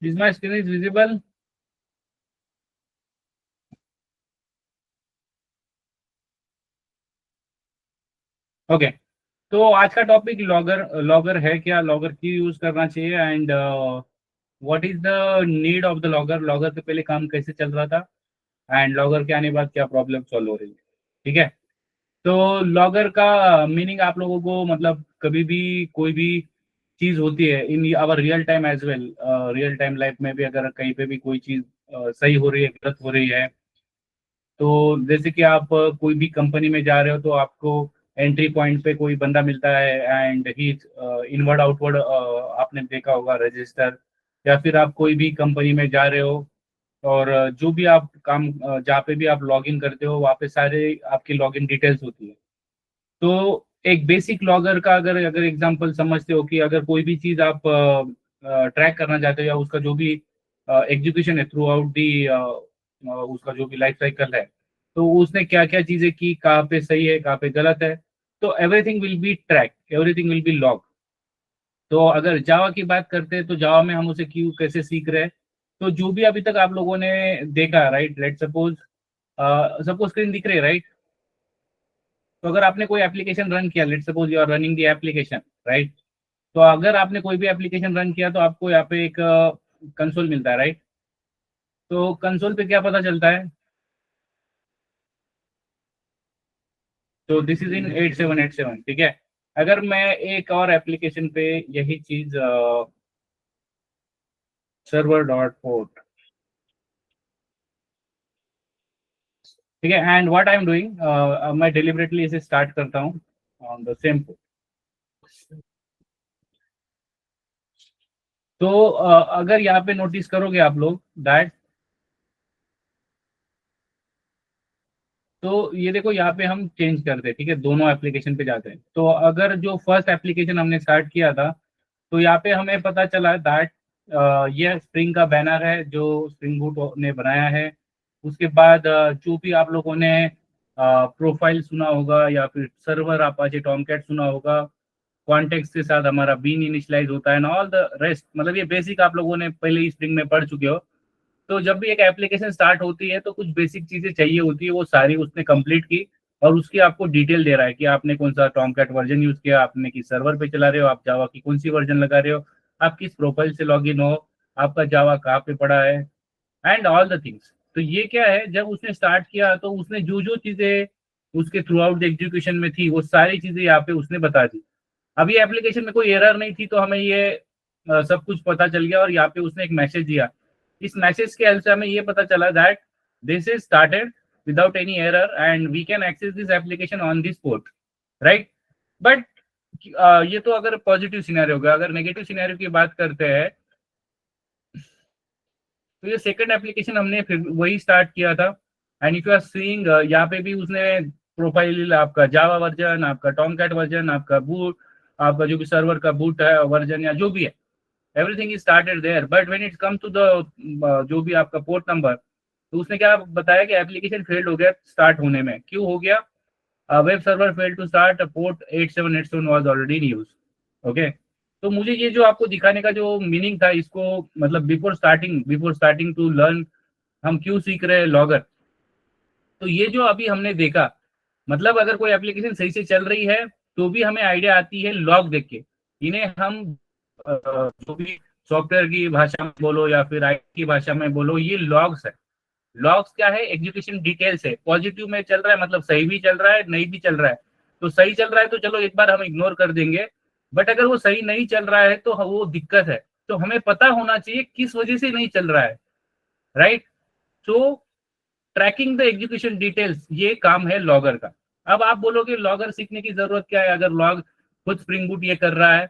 Is my screen is visible? Okay, तो आज का टॉपिक लॉगर लॉगर है क्या, लॉगर क्यों यूज करना चाहिए, and what is the need of the logger, logger से पहले काम कैसे चल रहा था, एंड लॉगर के आने के बाद क्या प्रॉब्लम सॉल्व हो रही है। ठीक है, तो लॉगर का मीनिंग आप लोगों को मतलब कभी भी कोई भी चीज होती है in our real time as well, real time life में भी अगर कहीं पे भी कोई चीज सही हो रही है, गलत हो रही है, तो जैसे कि आप कोई भी कंपनी में जा रहे हो तो आपको एंट्री पॉइंट पे कोई बंदा मिलता है एंड ही इनवर्ड आउटवर्ड आपने देखा होगा रजिस्टर, या फिर आप कोई भी कंपनी में जा रहे हो और जो भी आप काम जहाँ पे भी आप लॉग इन करते हो वहाँ पे सारे आपकी लॉग इन डिटेल्स होती है। तो एक बेसिक लॉगर का अगर अगर एग्जांपल समझते हो कि अगर कोई भी चीज़ आप ट्रैक करना चाहते हो या उसका जो भी एग्जीक्यूशन है थ्रू आउट दी, उसका जो भी लाइफ साइकिल है, तो उसने क्या क्या चीज़ें की, कहाँ पे सही है कहाँ पे गलत है, तो everything will be track, everything will be log. तो अगर जावा की बात करते हैं तो जावा में हम उसे क्यों कैसे सीख रहे हैं, तो जो भी अभी तक आप लोगों ने देखा, राइट, लेट सपोज सबको स्क्रीन दिख रही है, राइट। तो अगर आपने कोई एप्लीकेशन रन किया, let suppose you are running the application, right. तो अगर आपने कोई भी एप्लीकेशन रन किया तो आपको यहाँ पे एक कंसोल मिलता है, राइट। तो कंसोल पे क्या पता चलता है, तो दिस इज इन 8787, ठीक है। अगर मैं एक और एप्लीकेशन पे यही चीज सर्वर डॉट पोर्ट, ठीक है, and what I am doing, मैं डिलिबरेटली इसे स्टार्ट करता हूँ ऑन द सेम पोर्ट। तो अगर यहाँ पे नोटिस करोगे आप लोग दैट, तो ये देखो यहाँ पे हम चेंज करते हैं, ठीक है, दोनों एप्लीकेशन पे जाते हैं। तो अगर जो फर्स्ट एप्लीकेशन हमने स्टार्ट किया था, तो यहाँ पे हमें पता चला दैट ये स्प्रिंग का बैनर है जो स्प्रिंग बूट ने बनाया है। उसके बाद जो भी आप लोगों ने प्रोफाइल सुना होगा या फिर सर्वर अपाचे टॉमकैट सुना होगा, कॉन्टेक्स्ट के साथ हमारा बीन इनिशियलाइज होता है ना, ऑल द रेस्ट, मतलब ये बेसिक आप लोगों ने पहले ही स्प्रिंग में पढ़ चुके हो। तो जब भी एक एप्लीकेशन स्टार्ट होती है तो कुछ बेसिक चीजें चाहिए होती है, वो सारी उसने कंप्लीट की, और उसकी आपको डिटेल दे रहा है कि आपने कौन सा टॉमकैट वर्जन यूज किया, आपने किस सर्वर पे चला रहे हो, आप जावा की कौन सी वर्जन लगा रहे हो, आप किस प्रोफाइल से लॉग इन हो, आपका जावा कहाँ पे पड़ा है, एंड ऑल द थिंग्स। तो ये क्या है, जब उसने स्टार्ट किया तो उसने जो जो चीजें उसके थ्रू आउट द एग्जीक्यूशन में थी वो सारी चीजें यहाँ पे उसने बता दी। अभी एप्लीकेशन में कोई एरर नहीं थी तो हमें ये सब कुछ पता चल गया, और यहाँ पे उसने एक मैसेज दिया। इस मैसेज के हेल्प से हमें ये पता चला that this is started without any error and we can access this application on this port, right. But ये तो अगर पॉजिटिव सिनेरियो होगा, अगर नेगेटिव सिनेरियो की बात करते हैं, तो ये सेकंड एप्लीकेशन हमने फिर वही स्टार्ट किया था। And if you are seeing, यहाँ पे भी उसने प्रोफाइल आपका जावा वर्जन, आपका टॉमकैट वर्जन, आपका बूट, आपका जो भी सर्वर का बूट है वर्जन या जो भी है, everything is started there. But when it come to the जो भी आपका पोर्ट नंबर, तो उसने क्या बताया कि एप्लीकेशन फेल्ड हो गया स्टार्ट होने में। क्यों हो गया? Web server failed to start, port 8787 was already in use. Okay, तो मुझे ये जो आपको दिखाने का जो मीनिंग था इसको, मतलब बिफोर स्टार्टिंग टू लर्न हम क्यों सीख रहे हैं लॉगर, तो ये जो अभी हमने देखा, मतलब अगर कोई एप्लीकेशन सही से चल रही है तो भी हमें आइडिया आती है लॉग देख के। इन्हें हम जो भी सॉफ्टवेयर की भाषा में बोलो या फिर आईटी की भाषा में बोलो, ये लॉग्स है। लॉग्स क्या है? एग्जीक्यूशन डिटेल्स है। पॉजिटिव में चल रहा है मतलब सही भी चल रहा है, नहीं भी चल रहा है। तो सही चल रहा है तो चलो एक बार हम इग्नोर कर देंगे, बट अगर वो सही नहीं चल रहा है तो वो दिक्कत है। तो हमें पता होना चाहिए किस वजह से नहीं चल रहा है, राइट। तो ट्रैकिंग द एग्जीक्यूशन डिटेल्स, ये काम है लॉगर का। अब आप बोलोगे लॉगर सीखने की जरूरत क्या है अगर लॉग खुद स्प्रिंग बूट ये कर रहा है।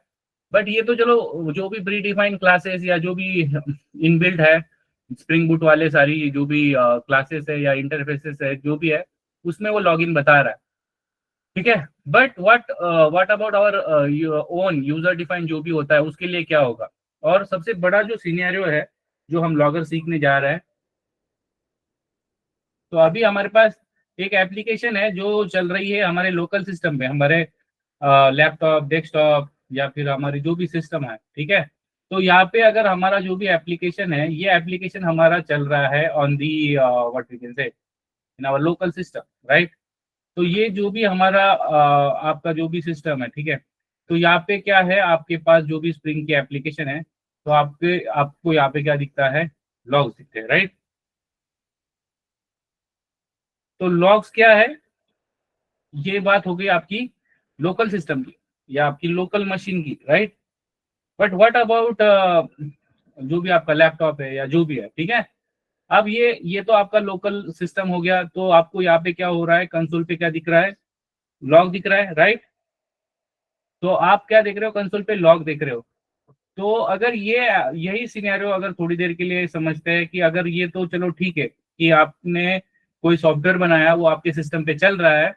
बट ये तो चलो जो भी प्री डिफाइंड क्लासेस या जो भी इनबिल्ट है स्प्रिंग बूट वाले, सारी जो भी क्लासेस है या इंटरफेसेस है जो भी है, उसमें वो लॉगिन बता रहा है, ठीक है। But what about our own user defined जो भी होता है उसके लिए क्या होगा? और सबसे बड़ा जो सिनेरियो है जो हम लॉगर सीखने जा रहे हैं, तो अभी हमारे पास एक एप्लीकेशन है जो चल रही है हमारे लोकल सिस्टम पे, हमारे लैपटॉप, डेस्कटॉप या फिर हमारी जो भी सिस्टम है, ठीक है। तो यहाँ पे अगर हमारा जो भी एप्लीकेशन है, ये एप्लीकेशन हमारा चल रहा है on the what we can say in our local system, right. तो ये जो भी हमारा आपका जो भी सिस्टम है, ठीक है। तो यहाँ पे क्या है, आपके पास जो भी स्प्रिंग की एप्लीकेशन है, तो आपको यहाँ पे क्या दिखता है, लॉग्स दिखते हैं, राइट। तो लॉग्स क्या है, ये बात हो गई आपकी लोकल सिस्टम की या आपकी लोकल मशीन की, राइट। बट व्हाट अबाउट जो भी आपका लैपटॉप है या जो भी है, ठीक है। अब ये तो आपका लोकल सिस्टम हो गया। तो आपको यहाँ पे क्या हो रहा है, कंसोल पे क्या दिख रहा है, लॉग दिख रहा है, राइट। तो आप क्या देख रहे हो, कंसोल पे लॉग देख रहे हो। तो अगर यही सिनेरियो अगर थोड़ी देर के लिए समझते हैं कि अगर ये तो चलो ठीक है कि आपने कोई सॉफ्टवेयर बनाया, वो आपके सिस्टम पे चल रहा है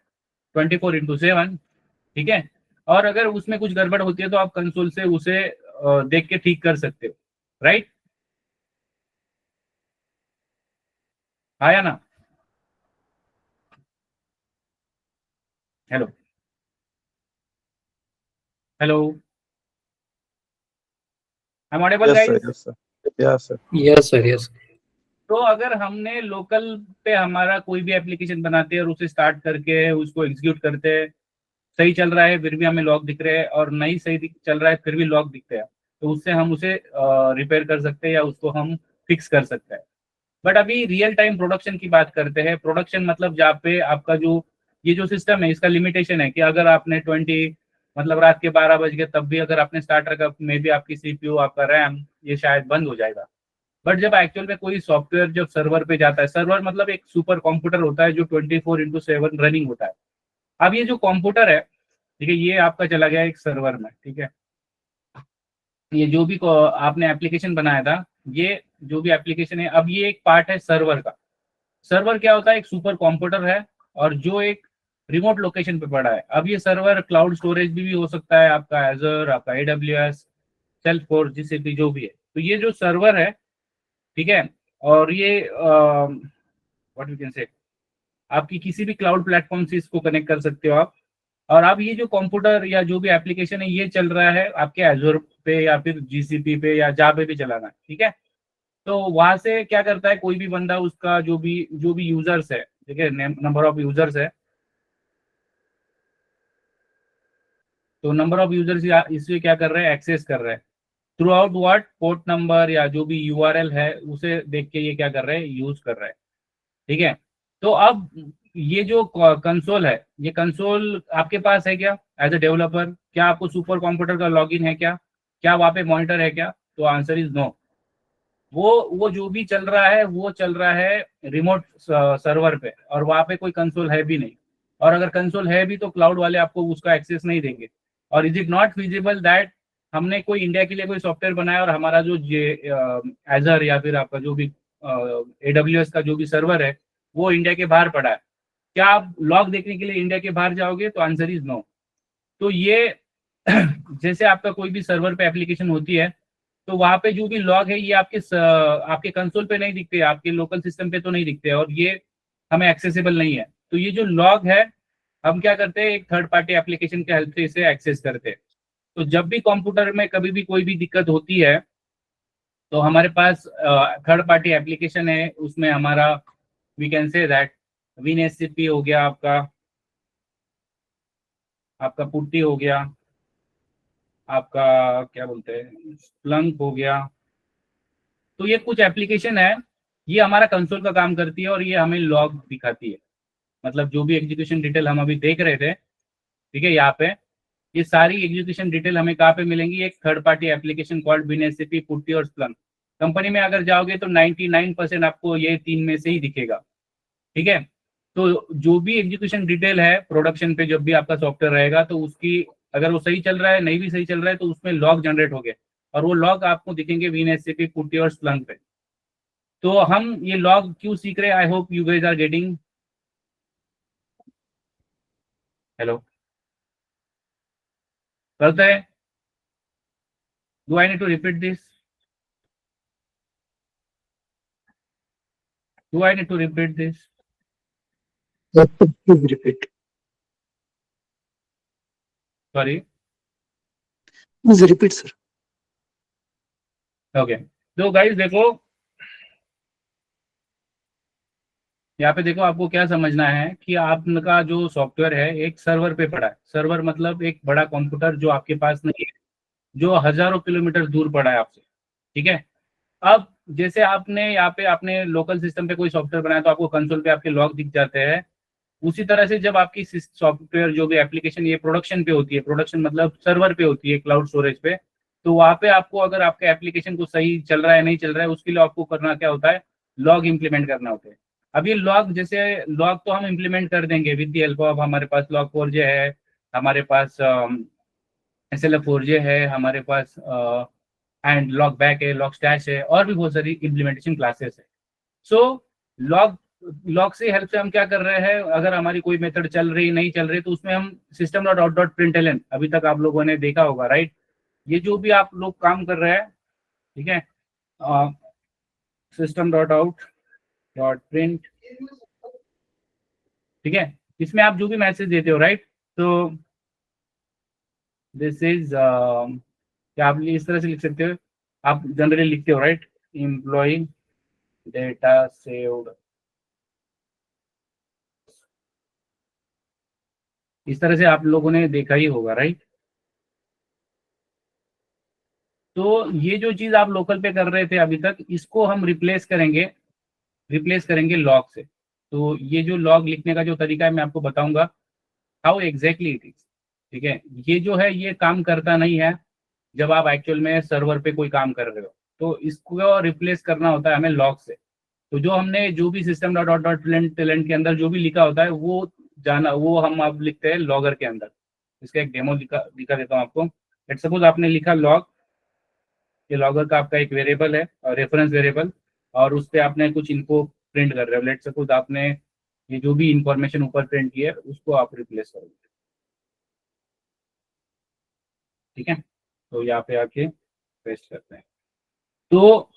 24/7, ठीक है। और अगर उसमें कुछ गड़बड़ होती है तो आप कंसोल से उसे देख के ठीक कर सकते हो, राइट। आया ना। Hello, hello, I am audible Yes, sir. Guys. Yes, sir. Yes, sir. Yes sir yes. तो अगर हमने लोकल पे हमारा कोई भी एप्लीकेशन बनाते हैं और उसे स्टार्ट करके उसको एग्जीक्यूट करते हैं, सही चल रहा है फिर भी हमें लॉग दिख रहे हैं, और नहीं सही चल रहा है फिर भी लॉग दिखते हैं, तो उससे हम उसे रिपेयर कर सकते हैं या उसको हम फिक्स कर सकते हैं। बट अभी रियल टाइम प्रोडक्शन की बात करते हैं। प्रोडक्शन मतलब जहाँ पे आपका जो ये जो सिस्टम है, इसका लिमिटेशन है कि अगर आपने मतलब रात के 12 बज गए तब भी अगर आपने स्टार्ट रखा, मे बी आपकी सीपीयू, आपका रैम, ये शायद बंद हो जाएगा। बट जब एक्चुअल में कोई सॉफ्टवेयर जब सर्वर पे जाता है, सर्वर मतलब एक सुपर कंप्यूटर होता है जो 24/7 रनिंग होता है। अब ये जो कंप्यूटर है, ठीक है, ये आपका चला गया एक सर्वर में, ठीक है। ये जो भी आपने एप्लीकेशन बनाया था, ये जो भी एप्लीकेशन है, अब ये एक पार्ट है सर्वर का। सर्वर क्या होता है, एक सुपर कंप्यूटर है और जो एक रिमोट लोकेशन पे पड़ा है। अब ये सर्वर क्लाउड स्टोरेज भी हो सकता है, आपका एजर, आपका AWS, सेल्सफोर्स, जीसीपी, जो भी है। तो ये जो सर्वर है, ठीक है, और ये व्हाट वी कैन से आपकी किसी भी क्लाउड प्लेटफॉर्म से इसको कनेक्ट कर सकते हो आप। और अब ये जो कंप्यूटर या जो भी एप्लीकेशन है, ये चल रहा है आपके एजोर पे या फिर जीसीपी पे या जहाँ पे भी चलाना है, ठीक है। तो वहां से क्या करता है, कोई भी बंदा उसका जो भी यूजर्स है, ठीक है, नंबर ऑफ यूजर्स है, तो नंबर ऑफ यूजर्स इसे क्या कर रहे हैं, एक्सेस कर रहे हैं through out what, port number या जो भी यूआरएल है, उसे देख के ये क्या कर रहे हैं, यूज कर रहे हैं, ठीक है। तो अब ये जो कंसोल है, ये कंसोल आपके पास है क्या एज अ डेवलपर? क्या आपको सुपर कंप्यूटर का लॉगिन है क्या? क्या वहाँ पे मॉनिटर है क्या? तो आंसर इज नो। वो जो भी चल रहा है, वो चल रहा है रिमोट सर्वर पे, और वहाँ पे कोई कंसोल है भी नहीं। और अगर कंसोल है भी तो क्लाउड वाले आपको उसका एक्सेस नहीं देंगे। और is it not feasible that हमने कोई इंडिया के लिए कोई सॉफ्टवेयर बनाया और हमारा जो एजर या फिर आपका जो भी AWS का जो भी सर्वर है, वो इंडिया के बाहर पड़ा है। क्या आप लॉग देखने के लिए इंडिया के बाहर जाओगे? तो आंसर इज नो। तो ये जैसे आपका कोई भी सर्वर पे एप्लीकेशन होती है, तो वहां पे जो भी लॉग है, ये आपके कंसोल पे नहीं दिखते, आपके लोकल सिस्टम पे तो नहीं दिखते, और ये हमें एक्सेसिबल नहीं है। तो ये जो लॉग है, हम क्या करते हैं, एक थर्ड पार्टी एप्लीकेशन के हेल्प से इसे एक्सेस करते हैं। तो जब भी कंप्यूटर में कभी भी कोई भी दिक्कत होती है, तो हमारे पास थर्ड पार्टी एप्लीकेशन है, उसमें हमारा we can say that WinSCP हो गया, आपका आपका पुट्टी हो गया, आपका क्या बोलते हैं, स्प्लंक हो गया। तो ये कुछ एप्लीकेशन है, ये हमारा कंसोल का काम करती है और ये हमें लॉग दिखाती है। मतलब जो भी एग्जीक्यूशन डिटेल हम अभी देख रहे थे, ठीक है, यहाँ पे ये सारी एग्जीक्यूशन डिटेल हमें कहाँ पे मिलेंगी, एक third party application called WinSCP, putty और स्प्लंक। कंपनी में अगर जाओगे तो 99% आपको ये तीन में से ही दिखेगा, ठीक है। तो जो भी एग्जीक्यूशन डिटेल है प्रोडक्शन पे, जब भी आपका सॉफ्टवेयर रहेगा, तो उसकी अगर वो सही चल रहा है, नहीं भी सही चल रहा है, तो उसमें लॉग जनरेट हो गए, और वो लॉग आपको दिखेंगे WinSCP, पुट्टी और स्प्लंक पे। तो हम ये लॉग क्यों सीख रहे हैं? I hope you guys are getting. Hello, करते हैं। Do I need to repeat this? Do I need to repeat this? Please repeat. Sorry. Please repeat sir. Okay, तो गाइस देखो, यहाँ पे देखो, आपको क्या समझना है कि आपका जो सॉफ्टवेयर है एक सर्वर पे पड़ा है। सर्वर मतलब एक बड़ा कंप्यूटर जो आपके पास नहीं है, जो हजारों किलोमीटर दूर पड़ा है आपसे। ठीक है। अब जैसे आपने यहाँ पे आपने लोकल सिस्टम पे कोई सॉफ्टवेयर बनाया तो आपको कंसोल पे आपके लॉग दिख जाते हैं। उसी तरह से जब आपकी सॉफ्टवेयर जो भी एप्लीकेशन ये प्रोडक्शन पे होती है, प्रोडक्शन मतलब सर्वर पे होती है, क्लाउड स्टोरेज पे, तो वहाँ पे आपको अगर आपके एप्लीकेशन को सही चल रहा है नहीं चल रहा है, उसके लिए आपको करना क्या होता है, लॉग इम्प्लीमेंट करना होता है। अब ये लॉग, जैसे लॉग तो हम इम्प्लीमेंट कर देंगे विद द हेल्प ऑफ, हमारे पास लॉग 4j है, हमारे पास SLF4j है, हमारे पास एंड लॉग बैक है, लॉग स्टैश है, और भी बहुत सारी इम्प्लीमेंटेशन क्लासेस है। सो लॉग लॉग से हेल्प से हम क्या कर रहे हैं, अगर हमारी कोई मेथड चल रही नहीं चल रही तो उसमें हम system dot out dot println, अभी तक आप लोगों ने देखा होगा राइट। ये जो भी आप लोग काम कर रहे हैं, ठीक है, system dot out dot print, ठीक है, इसमें आप जो भी मैसेज देते हो राइट, तो दिस इज क्या आप इस तरह से लिख सकते हो, आप जनरली लिखते हो राइट, एम्प्लॉय डेटा सेव्ड, इस तरह से आप लोगों ने देखा ही होगा राइट। तो ये जो चीज आप लोकल पे कर रहे थे अभी तक, इसको हम रिप्लेस करेंगे लॉग से। तो ये जो लॉग लिखने का जो तरीका है मैं आपको बताऊंगा हाउ एग्जैक्टली इट इज। ठीक है, ये जो है ये काम करता नहीं है जब आप एक्चुअल में सर्वर पे कोई काम कर रहे हो, तो इसको रिप्लेस करना होता है हमें लॉग से। तो जो हमने जो भी system dot dot dot talent के अंदर जो भी लिखा होता है वो जाना, वो हम अब लिखते हैं लॉगर के अंदर। इसका एक डेमो दिखा देता हूँ आपको। लेट सपोज आपने लिखा लॉग, ये लॉगर का आपका एक वेरिएबल है, रेफरेंस वेरिएबल, और उस पर आपने कुछ इन्फो प्रिंट कर रहे हो। लेट सपोज आपने ये जो भी इंफॉर्मेशन ऊपर प्रिंट की है उसको आप रिप्लेस करोगे। ठीक है, तो यहाँ पे आके पेस्ट करते हैं। तो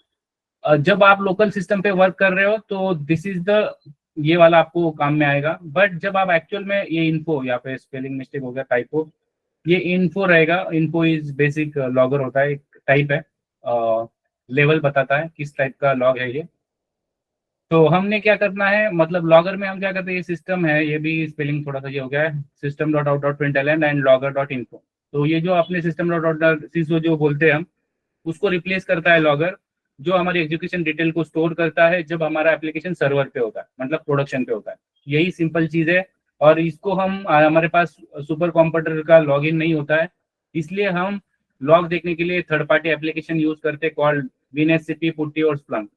जब आप लोकल सिस्टम पे वर्क कर रहे हो तो दिस इज द, ये वाला आपको काम में आएगा। बट जब आप एक्चुअल में ये इन्फो, यहाँ पे स्पेलिंग मिस्टेक हो गया, टाइपो, ये इन्फो रहेगा। इन्फो इज बेसिक लॉगर होता है, एक टाइप है, लेवल बताता है किस टाइप का लॉग है ये। तो हमने क्या करना है, मतलब लॉगर में हम क्या करते हैं, ये सिस्टम है, ये भी स्पेलिंग थोड़ा सा ये हो गया है, system dot out dot println and logger dot info. तो ये जो अपने सिस्टम डॉट आउट डॉट सिसो जो बोलते हैं हम, उसको रिप्लेस करता है लॉगर, जो हमारी एग्जीक्यूशन डिटेल को स्टोर करता है जब हमारा एप्लीकेशन सर्वर पे होता है, मतलब प्रोडक्शन पे होता है। यही सिंपल चीज है। और इसको हम हमारे पास सुपर कंप्यूटर का लॉगिन नहीं होता है, इसलिए हम लॉग देखने के लिए थर्ड पार्टी एप्लीकेशन यूज करते हैं कॉल्ड विनएससीपी, पुट्टी और स्प्लंक।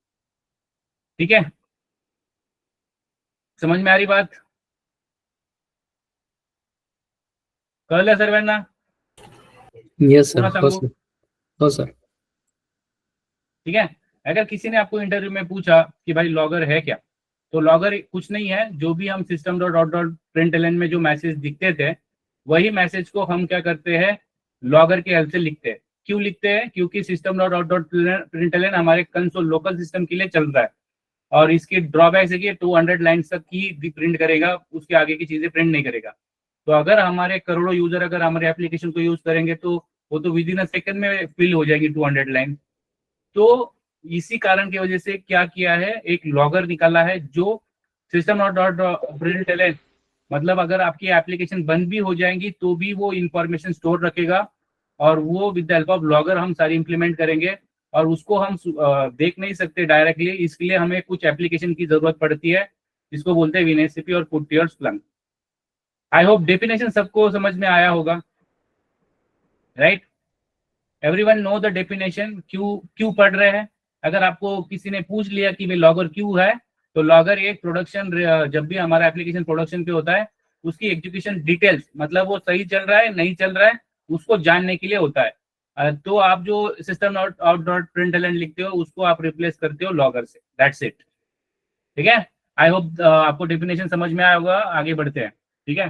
ठीक है, समझ में आ रही बात? कर लिया सर वरना यस सर, पूरा हो सबको? सर, हो सर। ठीक है। अगर किसी ने आपको इंटरव्यू में पूछा कि भाई लॉगर है क्या, तो लॉगर कुछ नहीं है, जो भी हम system dot dot dot println में जो मैसेज दिखते थे वही मैसेज को हम क्या करते हैं, लॉगर की हेल्प से लिखते हैं। क्यों लिखते हैं? क्योंकि system dot dot dot println हमारे कंसोल लोकल सिस्टम के लिए चल रहा है, और इसकी ड्रॉबैक है कि 200 लाइन्स तक की प्रिंट करेगा, उसके आगे की चीजें प्रिंट नहीं करेगा। तो अगर हमारे करोड़ों यूजर अगर हमारे एप्लीकेशन को यूज करेंगे तो वो तो विद इन अ सेकंड में फिल हो जाएगी 200 लाइन। तो इसी कारण की वजह से क्या किया है, एक लॉगर निकाला है जो सिस्टम डॉट डॉट प्रिंटलन, मतलब अगर आपकी एप्लीकेशन बंद भी हो जाएंगी तो भी वो इंफॉर्मेशन स्टोर रखेगा, और वो with the help of logger हम सारी इंप्लीमेंट करेंगे। और उसको हम देख नहीं सकते डायरेक्टली, इसलिए हमें कुछ एप्लीकेशन की जरूरत पड़ती है, जिसको बोलते हैं विनएससीपी और पुट्टी और स्प्लंक। आई होप डेफिनेशन सबको समझ में आया होगा, right? Everyone know the definition, क्यों क्यों पढ़ रहे हैं? अगर आपको किसी ने पूछ लिया कि भाई लॉगर क्यों है, तो लॉगर एक प्रोडक्शन, जब भी हमारा एप्लीकेशन प्रोडक्शन पे होता है उसकी एग्जीक्यूशन डिटेल्स, मतलब वो सही चल रहा है नहीं चल रहा है उसको जानने के लिए होता है। तो आप जो system dot out dot println लिखते हो उसको आप रिप्लेस करते हो लॉगर से, दैट्स इट। ठीक है, आई होप आपको डेफिनेशन समझ में आया होगा। आगे बढ़ते हैं। ठीक है,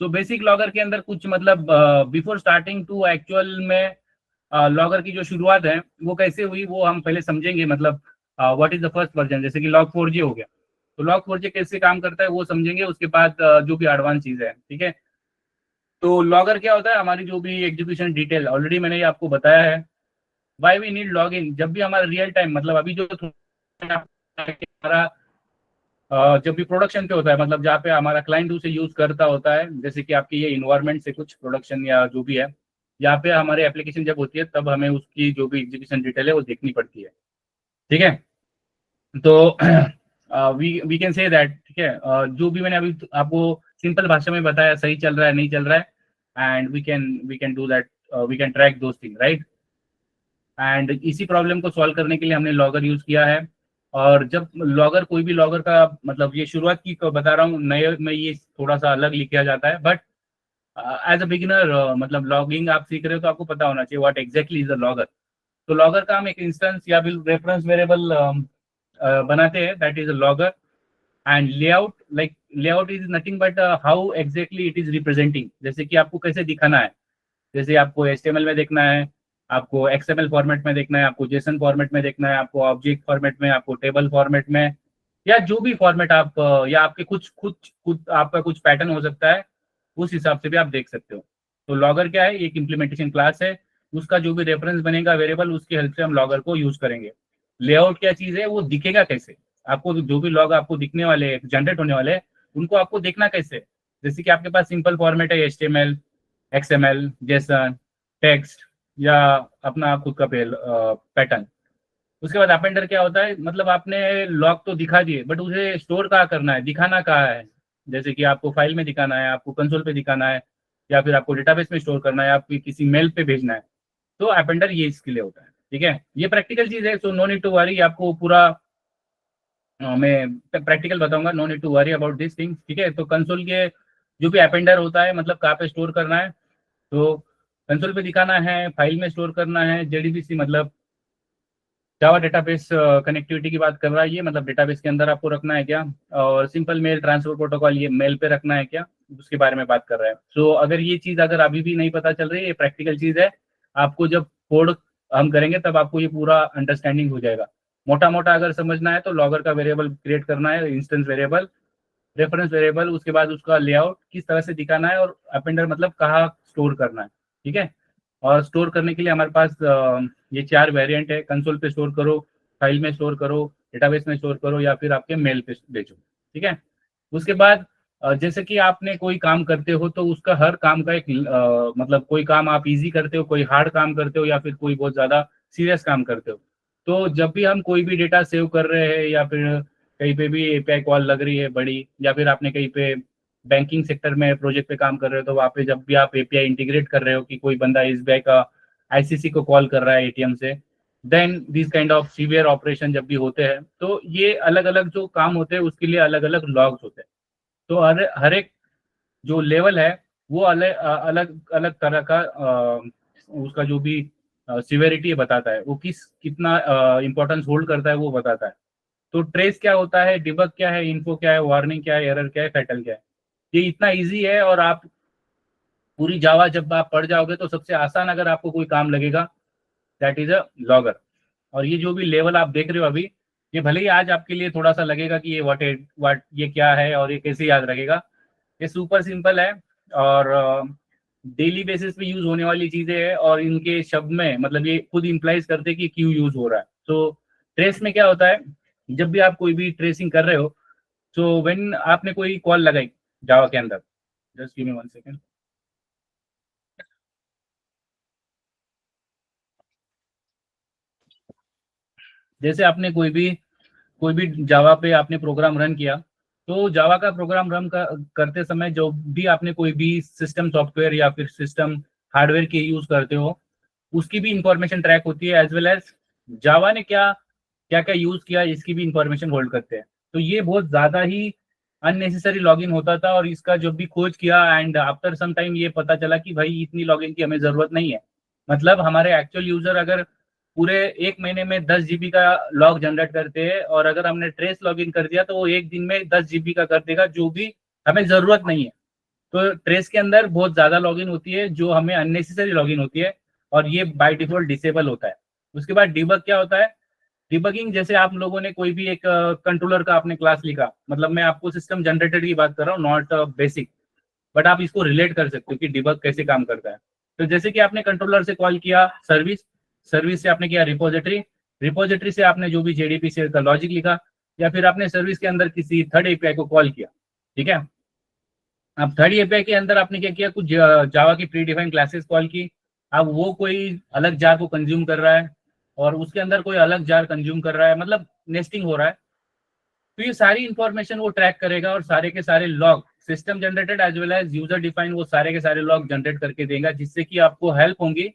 तो बेसिक लॉगर के अंदर कुछ मतलब बिफोर स्टार्टिंग टू एक्चुअल में लॉगर की जो शुरुआत है वो कैसे हुई वो हम पहले समझेंगे। मतलब what is the first version, जैसे कि लॉग 4G हो गया, तो लॉग 4G कैसे काम करता है वो समझेंगे, उसके बाद जो भी एडवांस चीज है। ठीक है, तो लॉगर क्या होता है, हमारी जो भी एग्जीक्यूशन डिटेल, ऑलरेडी मैंने ये आपको बताया है, why we need log in, जब भी हमारा रियल टाइम, मतलब अभी जो हमारा जब भी प्रोडक्शन पे होता है, मतलब जहाँ पे हमारा क्लाइंट उसे यूज करता होता है, जैसे कि आपके ये इन्वायरमेंट से कुछ प्रोडक्शन या जो भी है, यहाँ पे हमारे एप्लीकेशन जब होती है तब हमें उसकी जो भी एग्जीक्यूशन डिटेल है वो देखनी पड़ती है। ठीक है, तो वी कैन से दैट, ठीक है, जो भी मैंने अभी आपको सिंपल भाषा में बताया, सही चल रहा है नहीं चल रहा है, and we can do that, we can track those thing, right. And इसी प्रॉब्लम को सॉल्व करने के लिए हमने लॉगर यूज किया है। और जब लॉगर, कोई भी लॉगर का मतलब, ये शुरुआत की को बता रहा हूँ, नए में ये थोड़ा सा अलग लिखा जाता है, बट एज अ बिगिनर मतलब लॉगिंग आप सीख रहे हो तो आपको पता होना चाहिए what exactly is a logger. तो लॉगर का हम एक इंस्टेंस या फिर रेफरेंस वेरिएबल बनाते हैं, that is a logger. And layout, like layout is nothing but how exactly it is representing, जैसे कि आपको कैसे दिखाना है, जैसे आपको HTML में देखना है, आपको XML फॉर्मेट में देखना है, आपको JSON फॉर्मेट में देखना है, आपको ऑब्जेक्ट फॉर्मेट में, आपको टेबल फॉर्मेट में, या जो भी फॉर्मेट आप या आपके कुछ खुद आपका कुछ पैटर्न हो सकता है, उस हिसाब से भी आप देख सकते हो। तो लॉगर क्या है, एक इम्प्लीमेंटेशन क्लास है, उसका जो भी रेफरेंस बनेगा वेरिएबल, उसकी हेल्प से हम लॉगर को यूज करेंगे। लेआउट क्या चीज है, वो दिखेगा कैसे, आपको जो भी लॉग आपको दिखने वाले, जनरेट होने वाले, उनको आपको देखना कैसे। जैसे कि आपके पास सिंपल फॉर्मेट है, HTML, XML, JSON, टेक्स्ट, या अपना खुद का पैटर्न। उसके बाद अपेंडर क्या होता है, मतलब आपने लॉग तो दिखा दिए, बट उसे स्टोर कहाँ करना है, दिखाना कहाँ है। जैसे कि आपको फाइल में दिखाना है, आपको कंसोल पे दिखाना है, या फिर आपको डेटाबेस में स्टोर करना है, आपकी किसी मेल पे भेजना है, तो अपेंडर ये इसके लिए होता है। ठीक है, ये प्रैक्टिकल चीज है, so no need to worry, आपको पूरा मैं प्रैक्टिकल बताऊंगा, no need to worry about this thing. ठीक है, तो कंसोल के जो भी अपेंडर होता है, मतलब कहाँ पे स्टोर करना है, तो कंसोल पे दिखाना है, फाइल में स्टोर करना है, JDBC मतलब जावा डेटाबेस कनेक्टिविटी की बात कर रहा है ये, मतलब डेटाबेस के अंदर आपको रखना है क्या, और सिंपल मेल ट्रांसफर प्रोटोकॉल ये मेल पे रखना है क्या, उसके बारे में बात कर रहा है। सो अगर ये चीज अगर अभी भी नहीं पता चल रही है, ये प्रैक्टिकल चीज है, आपको जब कोड हम करेंगे तब आपको ये पूरा अंडरस्टैंडिंग हो जाएगा। मोटा मोटा अगर समझना है तो लॉगर का वेरिएबल क्रिएट करना है, इंस्टेंस वेरिएबल, रेफरेंस वेरिएबल, उसके बाद उसका लेआउट किस तरह से दिखाना है, और अपेंडर मतलब कहाँ स्टोर करना है। ठीक है, और स्टोर करने के लिए हमारे पास ये 4 वेरिएंट है, कंसोल पे स्टोर करो, फाइल में स्टोर करो, डेटाबेस में स्टोर करो, या फिर आपके मेल पे भेजो। ठीक है, उसके बाद जैसे कि आपने कोई काम करते हो तो उसका हर काम का एक मतलब कोई काम आप इजी करते हो, कोई हार्ड काम करते हो, या फिर कोई बहुत ज्यादा सीरियस काम करते हो। तो जब भी हम कोई भी डेटा सेव कर रहे हैं, या फिर कहीं पे भी API कॉल लग रही है बड़ी, या फिर आपने कहीं पे बैंकिंग सेक्टर में प्रोजेक्ट पे काम कर रहे हो, तो वहाँ पे जब भी आप API इंटीग्रेट कर रहे हो कि कोई बंदा SBI का ICC को कॉल कर रहा है ATM से, then this kind of severe operation जब भी होते हैं, तो ये अलग अलग जो काम होते हैं उसके लिए अलग अलग लॉग्स होते हैं। तो हर एक जो लेवल है वो अलग अलग अलग तरह का उसका जो भी सिवेरिटी बताता है, वो कितना इंपॉर्टेंस होल्ड करता है वो बताता है। तो ट्रेस क्या होता है, डिबग क्या है, इन्फो क्या है, वार्निंग क्या है, एरर क्या है, फैटल क्या है, ये इतना इजी है। और आप पूरी जावा जब आप पढ़ जाओगे तो सबसे आसान अगर आपको कोई काम लगेगा, दैट इज अ लॉगर। और ये जो भी लेवल आप देख रहे हो अभी, ये भले ही आज आपके लिए थोड़ा सा लगेगा कि ये व्हाट ये क्या है और ये कैसे याद रखेगा, ये सुपर सिंपल है, और डेली बेसिस पे यूज होने वाली चीजें है, और इनके शब्द में मतलब ये खुद इंप्लाइज करते हैं कि क्यों यूज हो रहा है। तो ट्रेस में क्या होता है, जब भी आप कोई भी ट्रेसिंग कर रहे हो, सो व्हेन आपने कोई कॉल लगाई जावा के अंदर, जस्ट गिव मी 1 सेकेंड। जैसे आपने कोई भी जावा पे आपने प्रोग्राम रन किया, तो जावा का प्रोग्राम करते समय जो भी आपने कोई भी सिस्टम सॉफ्टवेयर या फिर सिस्टम हार्डवेयर की यूज करते हो, उसकी भी इंफॉर्मेशन ट्रैक होती है, एज वेल एज जावा ने क्या क्या क्या यूज किया इसकी भी इंफॉर्मेशन होल्ड करते हैं। तो ये बहुत ज्यादा ही अननेसेसरी लॉगिन होता था, और इसका जब भी खोज किया, एंड आफ्टर सम टाइम ये पता चला कि भाई इतनी लॉगिन की हमें जरूरत नहीं है। मतलब हमारे एक्चुअल यूजर अगर पूरे 1 महीने में 10 GB का लॉग जनरेट करते हैं, और अगर हमने ट्रेस लॉगिन कर दिया तो वो एक दिन में 10 GB का कर देगा, जो भी हमें जरूरत नहीं है। तो ट्रेस के अंदर बहुत ज्यादा लॉगिन होती है जो हमें अननेसेसरी लॉगिन होती है, और ये बाय डिफॉल्ट डिसेबल होता है। उसके बाद डिबग क्या होता है, डिबगिंग जैसे आप लोगों ने कोई भी एक कंट्रोलर का आपने क्लास लिखा, मतलब मैं आपको सिस्टम जनरेटेड की बात कर रहा हूँ, नॉट बेसिक, बट आप इसको रिलेट कर सकते हो कि डिबग कैसे काम करता है। तो जैसे कि आपने कंट्रोलर से कॉल किया सर्विस, सर्विस से आपने किया रिपोजिटरी, रिपोजिटरी से आपने जो भी JDBC का लॉजिक लिखा, या फिर आपने सर्विस के अंदर किसी थर्ड API को कॉल किया, ठीक है। अब थर्ड API के अंदर आपने क्या किया, कुछ जावा की प्री डिफाइंड क्लासेस कॉल की। अब वो कोई अलग जार को कंज्यूम कर रहा है और उसके अंदर कोई अलग जार कंज्यूम कर रहा है, मतलब नेस्टिंग हो रहा है। तो ये सारी इंफॉर्मेशन वो ट्रैक करेगा और सारे के सारे log system generated as well as user defined वो सारे के सारे लॉग जनरेट करके देगा, जिससे कि आपको हेल्प होंगी।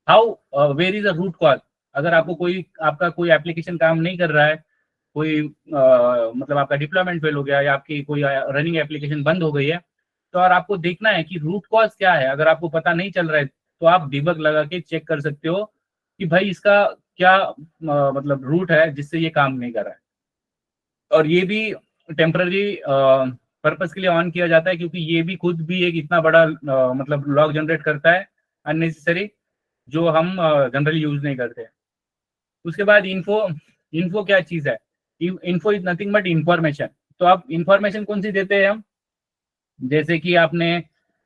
How where is a root cause, अगर आपको कोई आपका कोई एप्लीकेशन काम नहीं कर रहा है, कोई मतलब आपका डिप्लॉयमेंट फेल हो गया या आपकी कोई रनिंग एप्लीकेशन बंद हो गई है, तो और आपको देखना है कि रूट कॉज क्या है, अगर आपको पता नहीं चल रहा है तो आप डिबग लगा के चेक कर सकते हो कि भाई इसका क्या मतलब रूट है जिससे ये काम नहीं कर रहा है। और ये भी टेम्पररी पर्पस के लिए ऑन किया जाता है, क्योंकि ये भी खुद भी एक इतना बड़ा मतलब लॉग जनरेट करता है अननेसेसरी, जो हम जनरली यूज नहीं करते। उसके बाद इन्फो, इन्फो क्या चीज है, info is nothing but information. तो आप इंफॉर्मेशन कौन सी देते हैं हम, जैसे कि आपने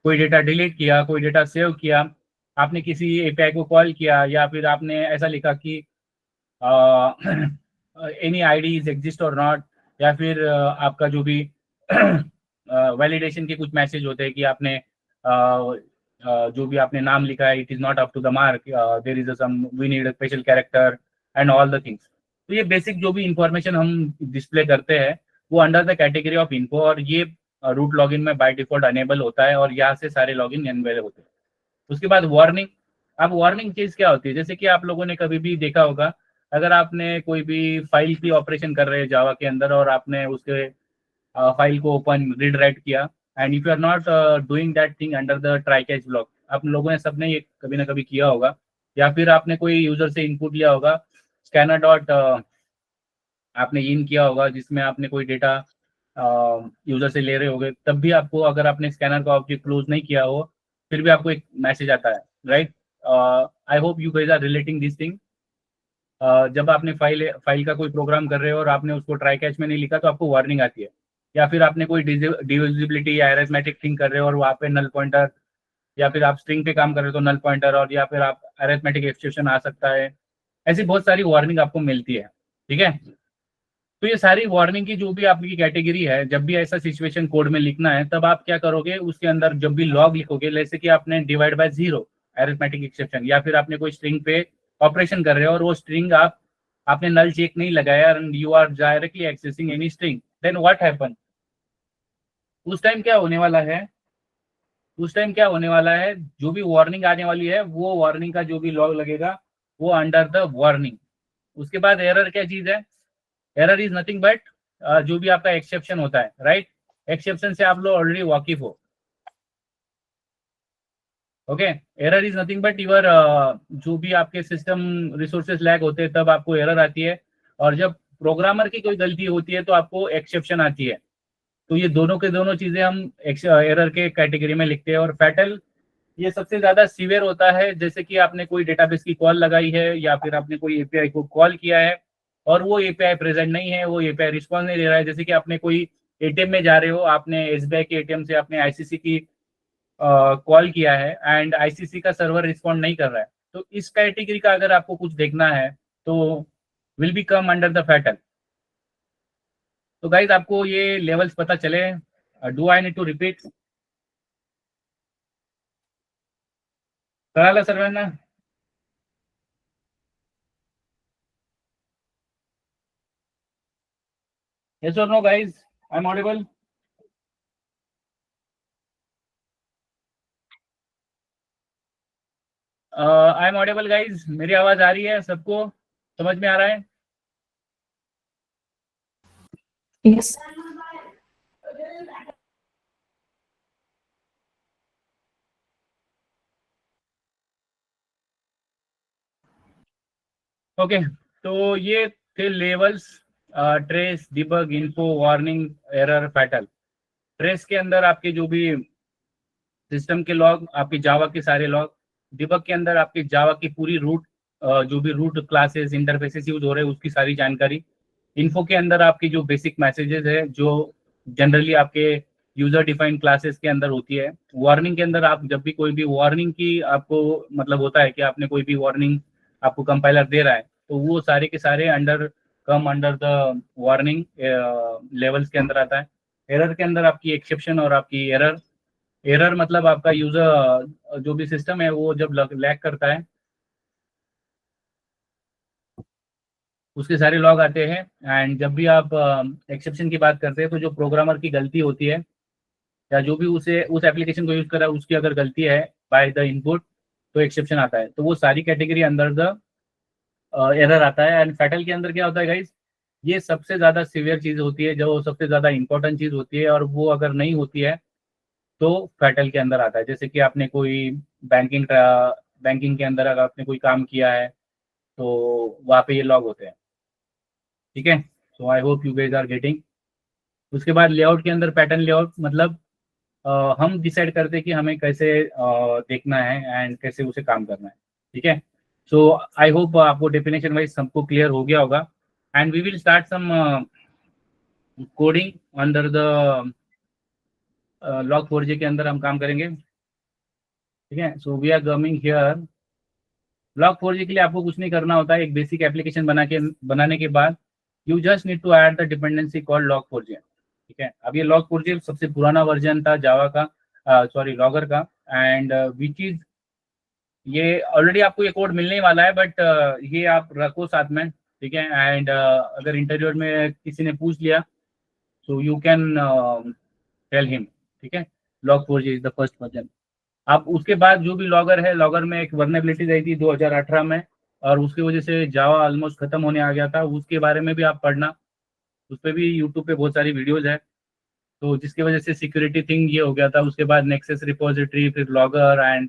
कोई डेटा डिलीट किया, कोई डेटा सेव किया, आपने किसी API को कॉल किया, या फिर आपने ऐसा लिखा कि एनी आईडीज एग्जिस्ट और नॉट, या फिर आपका जो भी वैलिडेशन के कुछ मैसेज होते हैं कि आपने जो भी आपने नाम लिखा है it is not up to the mark, there is some we need a special character and all the things. तो ये बेसिक जो भी इंफॉर्मेशन हम डिस्प्ले करते हैं वो under the category of info, और ये रूट लॉगिन में बाय डिफॉल्ट अनेबल होता है और यहाँ से सारे लॉगिन अनवेल होते हैं। उसके बाद वार्निंग। अब वार्निंग चीज क्या होती है, जैसे कि आप लोगों ने कभी भी देखा होगा, अगर आपने कोई भी फाइल की ऑपरेशन कर रहे हैं जावा के अंदर और आपने उसके फाइल को ओपन रीड राइट किया, and if you are not doing that thing under the try catch block, आप लोगों ने सबने ये कभी ना कभी किया होगा, या फिर आपने कोई यूजर से इनपुट लिया होगा, स्कैनर डॉट आपने इन किया होगा जिसमें आपने कोई डेटा यूजर से ले रहे होगे, तब भी आपको अगर आपने स्कैनर का ऑब्जेक्ट क्लोज नहीं किया हो फिर भी आपको एक मैसेज आता है, right. I hope you guys are relating this thing. जब आपने फाइल का कोई प्रोग्राम कर रहे हो और आपने उसको ट्राई कैच में नहीं लिखा तो आपको वार्निंग आती है, या फिर आपने कोई डिविजिबिलिटी या अरिथमेटिक थिंग कर रहे हो और वहाँ पे नल पॉइंटर, या फिर आप स्ट्रिंग पे काम कर रहे हो तो नल पॉइंटर, और या फिर आप अरिथमेटिक एक्सप्रेशन आ सकता है, ऐसी बहुत सारी वार्निंग आपको मिलती है, ठीक है। तो ये सारी वार्निंग की जो भी आपकी कैटेगरी है, जब भी ऐसा सिचुएशन कोड में लिखना है तब आप क्या करोगे, उसके अंदर जब भी लॉग लिखोगे, जैसे कि आपने डिवाइड बाय 0 अरिथमेटिक एक्सेप्शन, या फिर आपने कोई स्ट्रिंग पे ऑपरेशन कर रहे हो और वो स्ट्रिंग आपने नल चेक नहीं लगाया and you are directly accessing any string, then what happen, उस टाइम क्या होने वाला है, उस टाइम क्या होने वाला है, जो भी वार्निंग आने वाली है वो वार्निंग का जो भी लॉग लगेगा वो अंडर द वार्निंग। उसके बाद एरर क्या चीज है, एरर इज नथिंग बट जो भी आपका एक्सेप्शन होता है, राइट। एक्सेप्शन से आप लोग ऑलरेडी वाकिफ हो, okay. Error is nothing but your जो भी आपके सिस्टम रिसोर्सेज लैग होते हैं तब आपको एरर आती है, और जब प्रोग्रामर की कोई गलती होती है तो आपको एक्सेप्शन आती है। तो ये दोनों के दोनों चीजें हम एरर के कैटेगरी में लिखते हैं। और फैटल ये सबसे ज्यादा सीवियर होता है, जैसे कि आपने कोई डेटाबेस की कॉल लगाई है या फिर आपने कोई एपीआई को कॉल किया है और वो एपीआई प्रेजेंट नहीं है, वो एपीआई रिस्पॉन्स नहीं दे रहा है, जैसे कि आपने कोई एटीएम में जा रहे हो, आपने एसबीआई के एटीएम से आपने आईसीसी की कॉल किया है एंड आईसीसी का सर्वर रिस्पॉन्ड नहीं कर रहा है, तो इस कैटेगरी का अगर आपको कुछ देखना है तो will be come under the fatal. तो गाइज आपको ये लेवल्स पता चले, do I need to repeat, कळालं सर्वांना? Yes or no, guys? I'm audible. I'm audible, guys. मेरी आवाज आ रही है सबको, समझ में आ रहा है? Yes. ओके तो ये थे levels, trace, debug, info, warning, error, fatal. Trace के अंदर आपके जो भी सिस्टम के लॉग, आपके जावा के सारे लॉग, डिबग के अंदर आपके जावा की पूरी रूट, जो भी रूट क्लासेस इंटरफेसेस यूज हो रहे हैं उसकी सारी जानकारी। इन्फो के अंदर आपकी जो बेसिक मैसेजेस है जो जनरली आपके यूजर डिफाइंड क्लासेस के अंदर होती है। वार्निंग के अंदर आप जब भी कोई भी वार्निंग की आपको मतलब होता है कि आपने कोई भी वार्निंग आपको कंपाइलर दे रहा है, तो वो सारे के सारे अंडर द वार्निंग लेवल्स के अंदर आता है। एरर के अंदर आपकी एक्सेप्शन और आपकी एरर मतलब आपका यूजर जो भी सिस्टम है वो जब लैग करता है उसके सारे लॉग आते हैं। एंड जब भी आप एक्सेप्शन की बात करते हैं तो जो प्रोग्रामर की गलती होती है या जो भी उसे उस एप्लीकेशन को यूज कर रहा है उसकी अगर गलती है बाय द इनपुट, तो एक्सेप्शन आता है। तो वो सारी कैटेगरी अंडर द एरर आता है। एंड फैटल के अंदर क्या होता है गाइस, ये सबसे ज्यादा सीवियर चीज होती है, जो सबसे ज्यादा इंपॉर्टेंट चीज होती है, और वो अगर नहीं होती है तो फैटल के अंदर आता है। जैसे कि आपने कोई बैंकिंग के अंदर अगर आपने कोई काम किया है तो वहाँ पे ये लॉग होते हैं, ठीक है। So I hope you guys are getting. उसके बाद लेआउट के अंदर पैटर्न लेआउट मतलब हम डिसाइड करते हैं कि हमें कैसे देखना है एंड कैसे उसे काम करना है, ठीक है। सो आई होप आपको डेफिनेशन वाइज सबको क्लियर हो गया होगा। And we will start some coding under the log4j के अंदर हम काम करेंगे, ठीक है। So we are coming here. log4j के लिए आपको कुछ नहीं करना होता है, एक बेसिक एप्लीकेशन बनाने के बाद you just need to add the dependency called log4j, ठीक है। अब ये log4j सबसे पुराना वर्जन था जावा का, सॉरी लॉगर का, एंड विच इज ये ऑलरेडी आपको ये कोड मिलने ही वाला है, बट ये आप रखो साथ में, ठीक है। एंड अगर इंटरव्यूअर में किसी ने पूछ लिया so you can tell him, ठीक है। log4j is the first version. अब उसके बाद जो भी लॉगर है, लॉगर में एक वर्नेबिलिटी आई थी 2018 में, और उसकी वजह से जावा ऑलमोस्ट खत्म होने आ गया था। उसके बारे में भी आप पढ़ना, उस पर भी यूट्यूब पे बहुत सारी वीडियोज है। तो जिसकी वजह से सिक्योरिटी थिंग ये हो गया था। उसके बाद नेक्सस रिपोजिटरी, फिर लॉगर, एंड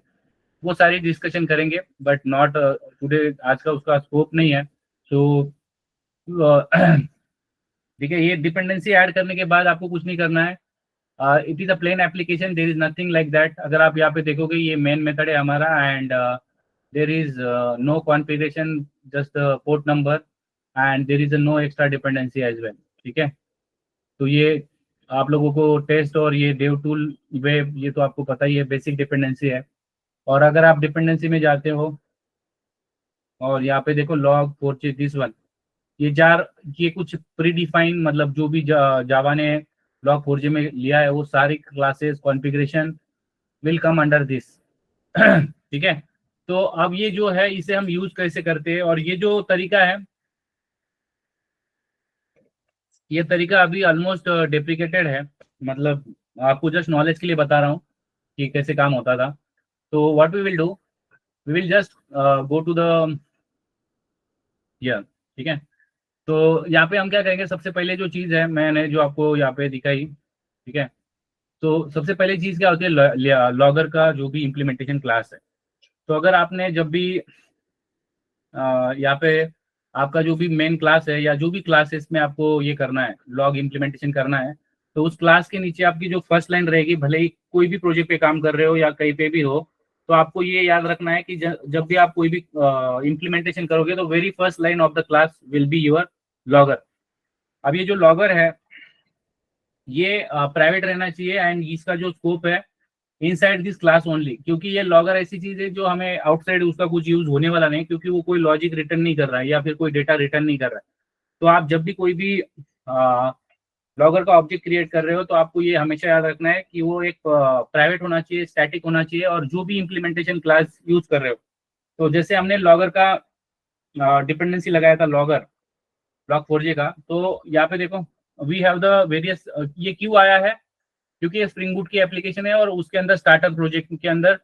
वो सारी डिस्कशन करेंगे, बट नॉट टुडे, आज का उसका स्कोप नहीं है। सो ठीक है, ये डिपेंडेंसी ऐड करने के बाद आपको कुछ नहीं करना है। It is a plain application, there is nothing like that. अगर आप यहाँ पे देखोगे ये मेन मेथड है हमारा, and there is no configuration, just port number, and there is no extra dependency as well, ठीक है। तो ये आप लोगों को टेस्ट और ये देव टूल वेब, ये तो आपको पता ही है, बेसिक डिपेंडेंसी है। और अगर आप डिपेंडेंसी में जाते हो और यहाँ पे देखो log4j दिस वन, ये कुछ प्री डिफाइन, मतलब जो भी जावा ने log4j में लिया है वो सारी classes configuration will come under this, ठीक है। तो अब ये जो है इसे हम यूज कैसे करते हैं, और ये जो तरीका है, ये तरीका अभी ऑलमोस्ट डेप्रिकेटेड है। मतलब आपको जस्ट नॉलेज के लिए बता रहा हूँ कि कैसे काम होता था। तो what we will do, we will just go to the here, ठीक है। तो यहाँ पे हम क्या करेंगे, सबसे पहले जो चीज़ है मैंने जो आपको यहाँ पे दिखाई, ठीक है। तो सबसे पहले चीज़ क्या होती है, लॉगर का जो भी इम्प्लीमेंटेशन क्लास है। तो अगर आपने जब भी यहाँ पे आपका जो भी मेन क्लास है या जो भी क्लासेस में आपको ये करना है, लॉग इम्प्लीमेंटेशन करना है, तो उस क्लास के नीचे आपकी जो फर्स्ट लाइन रहेगी, भले ही कोई भी प्रोजेक्ट पे काम कर रहे हो या कहीं पे भी हो, तो आपको ये याद रखना है कि जब भी आप कोई भी इम्प्लीमेंटेशन करोगे तो very first line of the class will be your logger. अब ये जो लॉगर है ये प्राइवेट रहना चाहिए, एंड इसका जो स्कोप है इनसाइड दिस क्लास ओनली, क्योंकि ये लॉगर ऐसी चीज है जो हमें आउटसाइड उसका कुछ यूज होने वाला नहीं, क्योंकि वो कोई लॉजिक रिटर्न नहीं कर रहा है या फिर कोई डेटा रिटर्न नहीं कर रहा है। तो आप जब भी कोई भी लॉगर का ऑब्जेक्ट क्रिएट कर रहे हो तो आपको ये हमेशा याद रखना है कि वो एक प्राइवेट होना चाहिए, स्टैटिक होना चाहिए, और जो भी इम्प्लीमेंटेशन क्लास यूज कर रहे हो। तो जैसे हमने लॉगर का डिपेंडेंसी लगाया था log4j का, तो यहाँ पे देखो वी हैव द वेरियस, ये क्यों आया है, क्योंकि ये स्प्रिंग बूट की एप्लीकेशन है और उसके अंदर स्टार्टअप प्रोजेक्ट के अंदर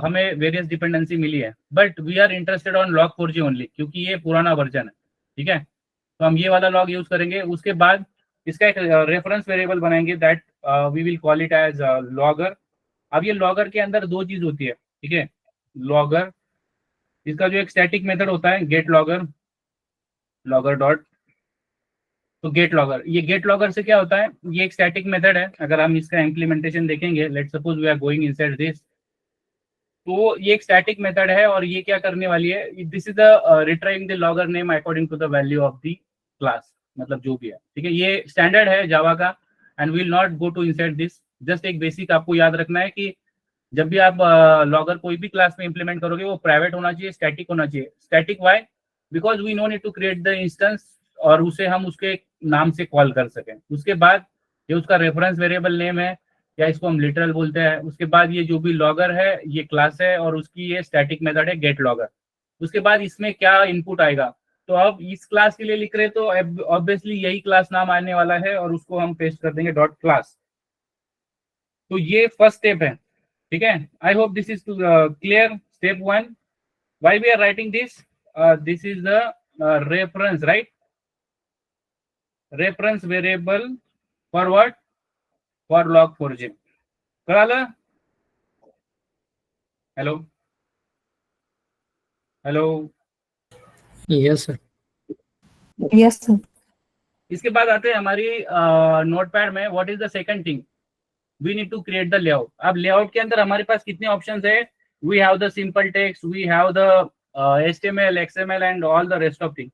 हमें वेरियस डिपेंडेंसी मिली है, but we are interested on log4j only, क्योंकि ये पुराना वर्जन है, ठीक है। तो हम ये वाला लॉग यूज करेंगे। उसके बाद इसका एक रेफरेंस वेरिएबल बनाएंगे, that we will call it as logger. अब ये लॉगर के अंदर दो चीज होती है, ठीक है। लॉगर, इसका जो एक स्टैटिक मेथड होता है गेट लॉगर, लॉगर डॉट, तो गेट लॉगर, ये गेट लॉगर से क्या होता है, ये एक स्टैटिक मेथड है। अगर हम इसका इम्प्लीमेंटेशन देखेंगे, let suppose we are going inside this, तो ये एक स्टैटिक मेथड है और ये क्या करने वाली है, this is the retrieving the logger name according to the value of the class, मतलब जो भी है, ठीक है। ये स्टैंडर्ड है जावा का, and will not go to inside this. Just एक बेसिक आपको याद रखना है कि जब भी आप लॉगर कोई भी क्लास में इंप्लीमेंट करोगे वो प्राइवेट होना चाहिए, स्टैटिक होना चाहिए। Static why? Because we no need to create the instance और उसे हम उसके नाम से कॉल कर सकें। उसके बाद ये उसका रेफरेंस वेरिएबल नेम है या इसको हम लिटरल बोलते हैं। उसके बाद ये जो भी लॉगर है ये क्लास है और उसकी ये स्टैटिक मेथड है गेट लॉगर। उसके बाद इसमें क्या इनपुट आएगा, तो अब इस क्लास के लिए लिख रहे तो ऑब्वियसली यही क्लास नाम आने वाला है और उसको हम पेस्ट कर देंगे डॉट क्लास। तो ये फर्स्ट स्टेप है, ठीक है। I hope this is clear. Step 1, why we are writing this, this is the reference, right? Reference variable for what? For log4j. कळालं? Hello hello. Yes, sir. Yes, sir. इसके बाद आते हैं हमारी नोटपैड में what is the second thing, we need to create the layout. अब layout के अंदर हमारे पास कितने ऑप्शंस है? We have the simple text, we have the HTML, XML and all the rest of thing.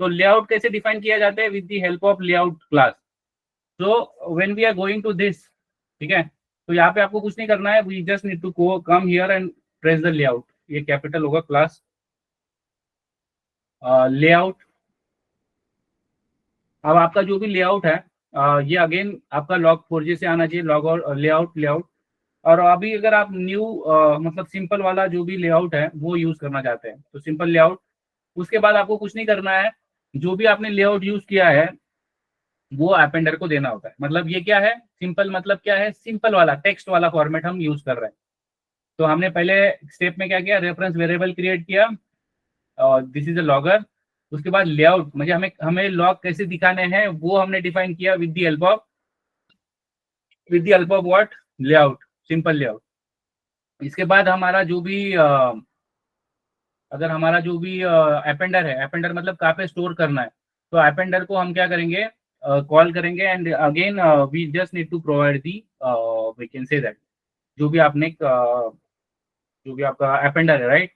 तो लेआउट कैसे डिफाइन किया जाता है? With the help of layout class. So when we are going to this, ठीक है, तो यहाँ पे आपको कुछ नहीं करना है, we just need to go come here and press the layout. ये कैपिटल होगा क्लास लेआउट। अब आपका जो भी लेआउट है ये अगेन आपका log4j से आना चाहिए, लॉग और लेआउट लेआउट। और अभी अगर आप न्यू मतलब सिंपल वाला जो भी लेआउट है वो यूज करना चाहते हैं तो सिंपल लेआउट। उसके बाद आपको कुछ नहीं करना है, जो भी आपने लेआउट यूज किया है वो अपेंडर को देना होता है। मतलब ये क्या है सिंपल, मतलब क्या है, सिंपल वाला टेक्स्ट वाला फॉर्मेट हम यूज कर रहे हैं। तो हमने पहले स्टेप में क्या किया, रेफरेंस वेरिएबल क्रिएट किया और दिस इज अ लॉगर। उसके बाद लेआउट, मतलब हमें हमें लॉग कैसे दिखाने हैं वो हमने डिफाइन किया with the help of what, layout, simple layout. इसके बाद हमारा जो भी अगर हमारा जो भी अपेंडर है, अपेंडर मतलब कहाँ पे स्टोर करना है, तो अपेंडर को हम क्या करेंगे, कॉल करेंगे and again we just need to provide the, we can say that जो भी आपने जो भी आपका अपेंडर है, राइट।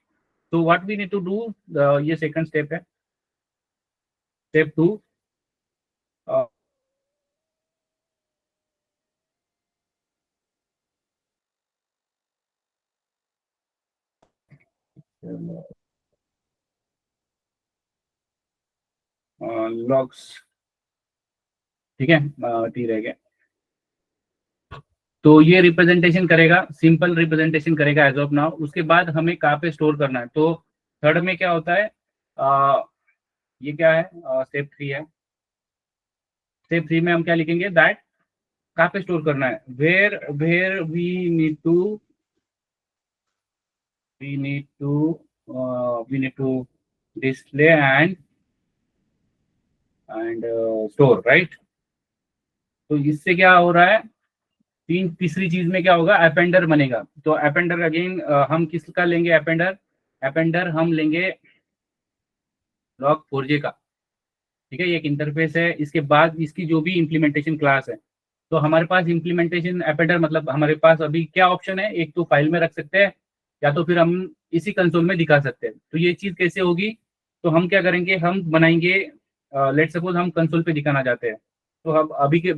तो what we need to do, ये सेकंड स्टेप है। स्टेप 2, लॉग्स, ठीक है, टी रह गया। तो ये रिप्रेजेंटेशन करेगा, सिंपल रिप्रेजेंटेशन करेगा एज ऑफ नाउ। उसके बाद हमें कहाँ पे स्टोर करना है, तो थर्ड में क्या होता है, ये क्या है, स्टेप 3 है। स्टेप 3 में हम क्या लिखेंगे, दैट कहाँ पे स्टोर करना है, where where we need to display and store, right. तो इससे क्या हो रहा है, तीसरी चीज में क्या होगा, अपेंडर बनेगा। तो अपेंडर अगेन हम किसका लेंगे, अपेंडर, अपेंडर हम लेंगे log4j का, ठीक है। ये एक इंटरफेस है। इसके बाद इसकी जो भी इम्प्लीमेंटेशन क्लास है, तो हमारे पास इम्प्लीमेंटेशन अपेंडर मतलब हमारे पास अभी क्या ऑप्शन है, एक तो फाइल में रख सकते हैं या तो फिर हम इसी कंसोल में दिखा सकते हैं। तो ये चीज कैसे होगी, तो हम क्या करेंगे, हम बनाएंगे, लेट सपोज हम कंसोल पे दिखाना चाहते हैं। तो हम अभी के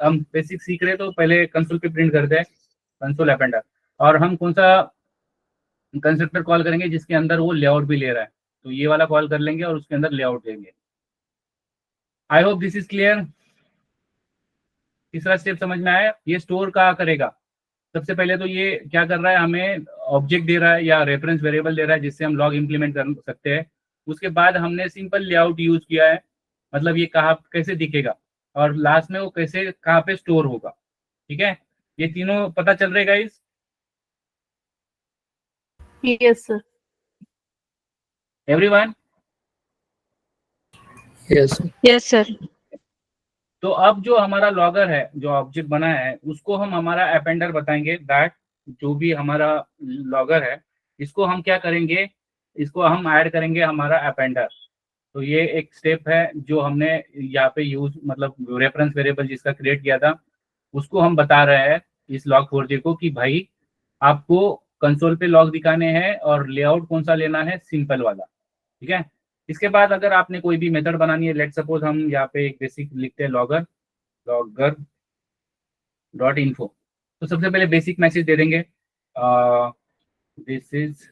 हम बेसिक सीख रहे हैं, तो पहले कंसोल पे प्रिंट करते हैं कंसोल अपेंडर। और हम कौन सा कंस्ट्रक्टर कॉल करेंगे जिसके अंदर वो लेआउट भी ले रहा है, तो ये वाला कॉल कर लेंगे और उसके अंदर लेआउट लेंगे। I hope this is clear. तीसरा स्टेप समझ में आया। ये स्टोर कहाँ करेगा, सबसे पहले तो ये क्या कर रहा है, हमें ऑब्जेक्ट दे रहा है या रेफरेंस वेरिएबल दे रहा है जिससे हम लॉग इंप्लीमेंट कर सकते हैं। उसके बाद हमने सिंपल लेआउट यूज किया है, मतलब ये कहाँ कैसे दिखेगा और लास्ट में वो कैसे कहाँ पे स्टोर होगा, ठीक है। ये तीनों पता चल रहे guys? Yes, sir. Everyone? Yes, sir. Yes, sir. तो अब जो हमारा लॉगर है, जो ऑब्जेक्ट बना है, उसको हम हमारा अपेंडर बताएंगे। दैट जो भी हमारा लॉगर है इसको हम क्या करेंगे, इसको हम ऐड करेंगे हमारा अपेंडर। तो ये एक स्टेप है जो हमने यहाँ पे यूज, मतलब रेफरेंस वेरिएबल जिसका क्रिएट किया था उसको हम बता रहे हैं इस log4j को कि भाई आपको कंसोल पे लॉग दिखाने हैं और लेआउट कौन सा लेना है, सिंपल वाला, ठीक है। इसके बाद अगर आपने कोई भी मेथड बनानी है, लेट सपोज हम यहाँ पे एक बेसिक लिखते हैं लॉगर डॉट इन्फो। तो सबसे पहले बेसिक मैसेज दे देंगे, this is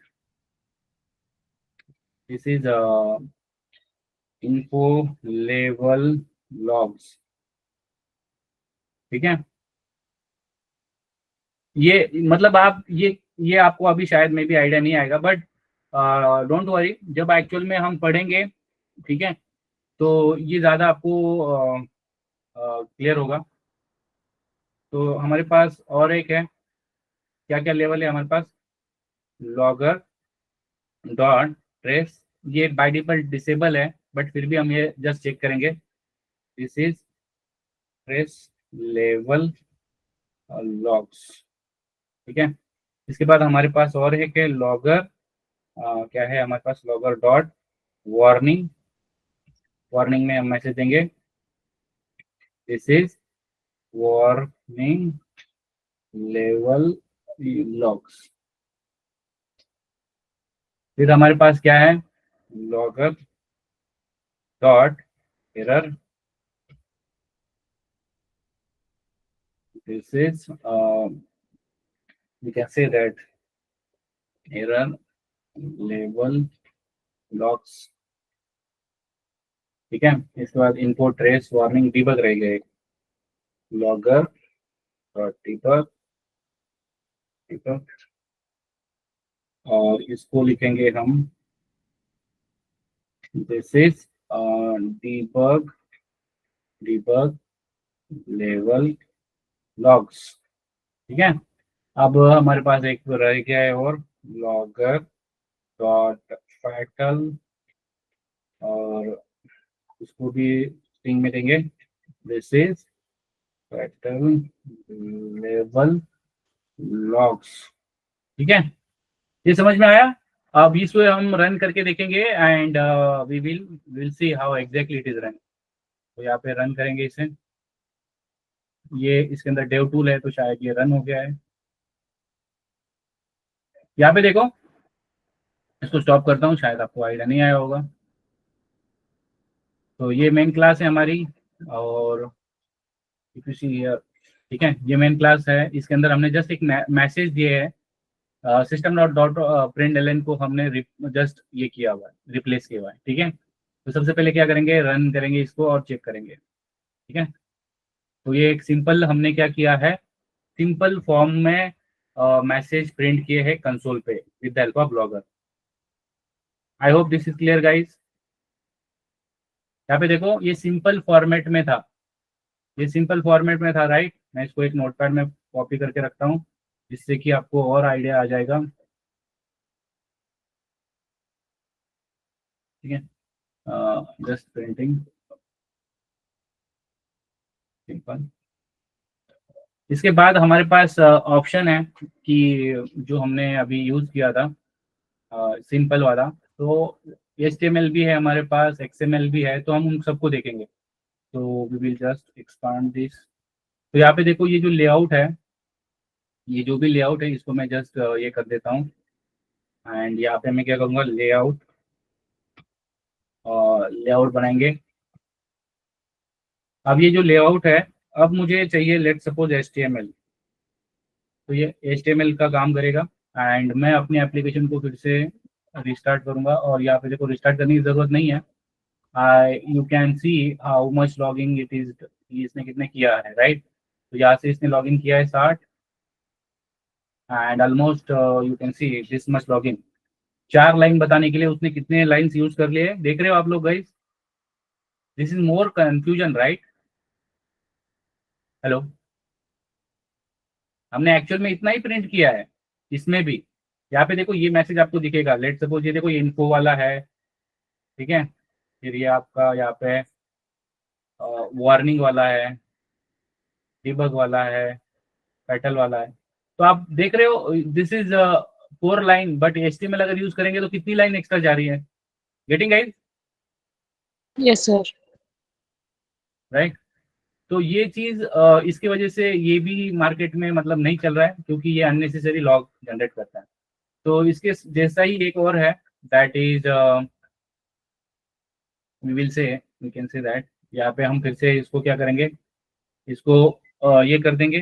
info level logs, ठीक है। ये मतलब आप ये आपको अभी शायद में भी आइडिया नहीं आएगा, बट डोंट वरी, जब एक्चुअल में हम पढ़ेंगे, ठीक है, तो ये ज़्यादा आपको क्लियर होगा। तो हमारे पास और एक है, क्या क्या लेवल है हमारे पास, लॉगर डॉट ट्रेस। ये बाय डिफॉल्ट डिसेबल है, बट फिर भी हम ये जस्ट चेक करेंगे। This is trace level logs, ठीक है। इसके बाद हमारे पास और एक है लॉगर, क्या है हमारे पास, लॉगर डॉट वार्निंग। वार्निंग में हम मैसेज देंगे this is warning level logs. फिर हमारे पास क्या है, logger dot error. This is we can say that error level logs, ठीक है। इसके बाद इनको ट्रेस वार्निंग डिबग रहेगा एक, लॉगर डॉट डिबग डिबग, और इसको लिखेंगे हम this is debug debug level logs, ठीक है। अब हमारे पास एक रह गया है और लॉगर डॉट फैटल, और इसको भी स्ट्रिंग में देंगे this is fatal level logs, ठीक है। ये समझ में आया। अब इसको हम रन करके देखेंगे and we will see how exactly it is run. तो यहाँ पे रन करेंगे इसे, ये इसके अंदर डेव टूल है, तो शायद ये रन हो गया है। यहाँ पे देखो, इसको स्टॉप करता हूँ, शायद आपको आइडिया नहीं आया होगा। तो ये मेन क्लास है हमारी, और इफ यू सी हियर, ठीक है, ये मेन क्लास है। इसके अंदर हमने जस्ट एक मैसेज दिए है, system dot dot print L N को हमने जस्ट ये किया हुआ है, रिप्लेस किया हुआ है, ठीक है। तो सबसे पहले क्या करेंगे, रन करेंगे इसको और चेक करेंगे, ठीक है। तो ये एक सिंपल हमने क्या किया है, सिंपल फॉर्म में मैसेज प्रिंट किए हैं कंसोल पे with the help of blogger. I hope this is clear guys. यहाँ पे देखो, ये सिंपल फॉर्मेट में था, ये सिंपल फॉर्मेट में था, राइट। मैं इसको एक नोटपैड में कॉपी करके रखता हूँ, जिससे कि आपको और आइडिया आ जाएगा, ठीक है। Just printing simple. इसके बाद हमारे पास ऑप्शन है कि जो हमने अभी यूज किया था सिंपल वाला, तो HTML भी है हमारे पास, XML भी है, तो हम उन सबको देखेंगे। तो we will just expand this. तो यहाँ पे देखो, ये जो लेआउट है, ये जो भी लेआउट है, इसको मैं जस्ट ये कर देता हूँ, एंड यहाँ पे मैं क्या करूँगा, लेआउट लेआउट बनाएंगे। अब ये जो लेआउट है, अब मुझे चाहिए लेट सपोज HTML, तो ये HTML का काम करेगा, एंड मैं अपनी एप्लीकेशन को फिर से रिस्टार्ट करूंगा। और यहाँ पे देखो, रिस्टार्ट करने की जरूरत नहीं है, you can see how much logging it is, इसने कितने किया है, राइट। तो यहाँ से इसने लॉगिन किया है 60, and almost you can see this much login. 4 line बताने के लिए उसने कितने लाइन्स यूज कर लिए, देख रहे हो आप लोग guys. This is more confusion, right. Hello, हमने एक्चुअल में इतना ही प्रिंट किया है इसमें भी। यहाँ पे देखो, ये मैसेज आपको दिखेगा, लेट सपोज ये देखो, ये इन्फो वाला है, ठीक है। फिर ये आपका यहाँ पे वार्निंग वाला है, डिबग वाला है, पेटल वाला है। तो आप देख रहे हो, this is 4 line, but HTML अगर यूज करेंगे तो कितनी लाइन एक्स्ट्रा जा रही है, getting guys, Yes, sir. Right. तो ये चीज इसकी वजह से ये भी मार्केट में मतलब नहीं चल रहा है, क्योंकि ये अननेसेसरी लॉग जनरेट करता है। तो इसके जैसा ही एक और है, that is we can say that, यहाँ पे हम फिर से इसको क्या करेंगे, इसको ये कर देंगे,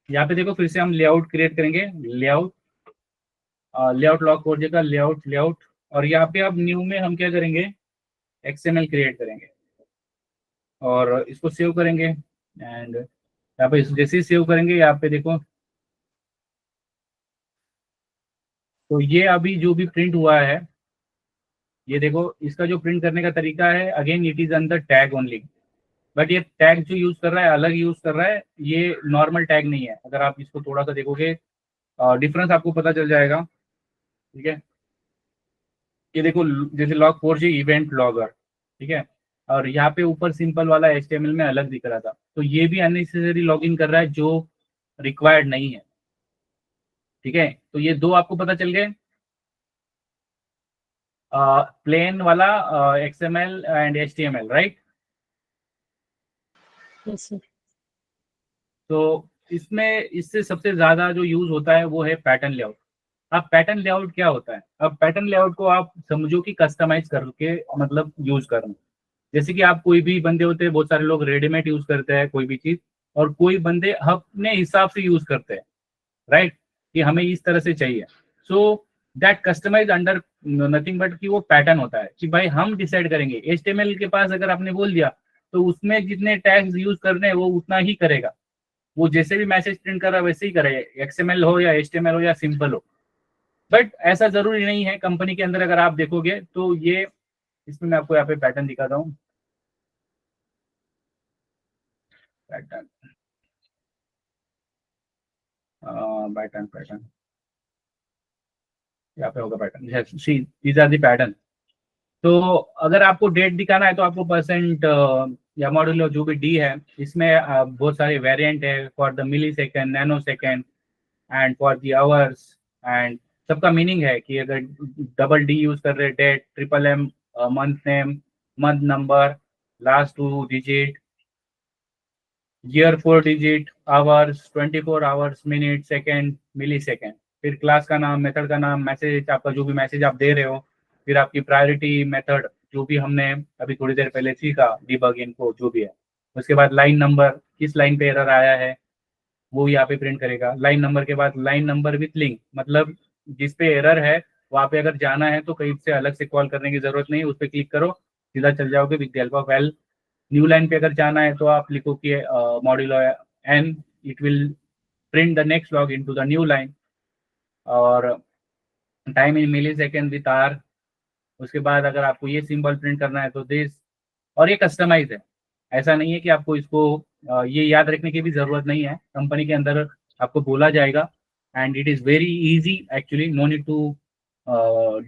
यहाँ पे देखो फिर से हम लेआउट क्रिएट करेंगे, लेआउट, लेआउट लॉग 4J का लेआउट, लेआउट, और यहाँ पे अब न्यू में हम क्या करेंगे, एक्सएमएल क्रिएट करेंगे और इसको सेव करेंगे। एंड यहाँ पे जैसे ही सेव करेंगे यहाँ पे देखो, तो ये अभी जो भी प्रिंट हुआ है, ये देखो इसका जो प्रिंट करने का तरीका है, again it is under tag only, but ये टैग जो यूज कर रहा है अलग यूज कर रहा है, ये नॉर्मल टैग नहीं है। अगर आप इसको थोड़ा सा देखोगे डिफरेंस आपको पता चल जाएगा। ठीक है, ये देखो जैसे लॉग 4G इवेंट लॉगर, ठीक है, और यहाँ पे ऊपर सिंपल वाला HTML में अलग दिख रहा था, तो ये भी अननेसेसरी लॉगिन कर रहा है जो रिक्वायर्ड नहीं है। ठीक है, तो ये दो आपको पता चल गए, प्लेन वाला XML and HTML, right. Yes, sir. तो इसमें इससे सबसे ज्यादा जो यूज होता है वो है पैटर्न लेआउट। अब पैटर्न लेआउट क्या होता है, अब पैटर्न लेआउट को आप समझो कि कस्टमाइज करके मतलब यूज करना। जैसे कि आप कोई भी बंदे होते हैं, बहुत सारे लोग रेडीमेड यूज करते हैं कोई भी चीज, और कोई बंदे अपने हिसाब से यूज करते हैं, राइट, कि हमें इस तरह से चाहिए। So that customise under nothing but कि वो पैटर्न होता है कि भाई हम डिसाइड करेंगे। HTML के पास अगर आपने बोल दिया तो उसमें जितने टैग्स यूज करने हैं वो उतना ही करेगा, वो जैसे भी मैसेज प्रिंट कर रहा है वैसे ही करेगा, XML हो या HTML हो या सिंपल हो। बट ऐसा जरूरी नहीं है, कंपनी के अंदर अगर आप देखोगे तो ये, इसमें मैं आपको यहाँ पे पैटर्न दिखाता हूँ, पैटर्न, पैटर्न, पैटर्न, यहाँ पे होगा pattern, see these are the pattern. तो अगर आपको डेट दिखाना है तो आपको परसेंट या मॉड्यूल जो भी डी है, इसमें बहुत सारे वेरिएंट है for the millisecond, nanosecond and for the hours. And सबका मीनिंग है कि अगर डबल डी यूज कर रहे, date, triple M, month name, month number, last 2 digit, year 4 digit, hours 24 hours, minute, second, millisecond, फिर class का नाम, method का नाम, मैसेज आपका जो भी मैसेज आप दे रहे हो, फिर आपकी प्रायोरिटी मेथड जो भी हमने अभी थोड़ी देर पहले सीखा, डीबग इनको जो भी है। उसके बाद लाइन नंबर, किस लाइन पे एरर आया है वो यहाँ पे प्रिंट करेगा। लाइन नंबर के बाद लाइन नंबर विथ लिंक, मतलब जिस पे एरर है वहाँ पे अगर जाना है तो कहीं से अलग से कॉल करने की जरूरत नहीं, उस पर क्लिक करो सीधा चल जाओगे with the help of L. New line पे अगर जाना है तो आप लिखो कि modulo N, it will print the next log into the new line. और time in millisecond with R, उसके बाद अगर आपको ये सिंबल प्रिंट करना है तो दिस। और ये कस्टमाइज है, ऐसा नहीं है कि आपको इसको ये याद रखने की भी जरूरत नहीं है, कंपनी के अंदर आपको बोला जाएगा। And it is very easy actually, no need to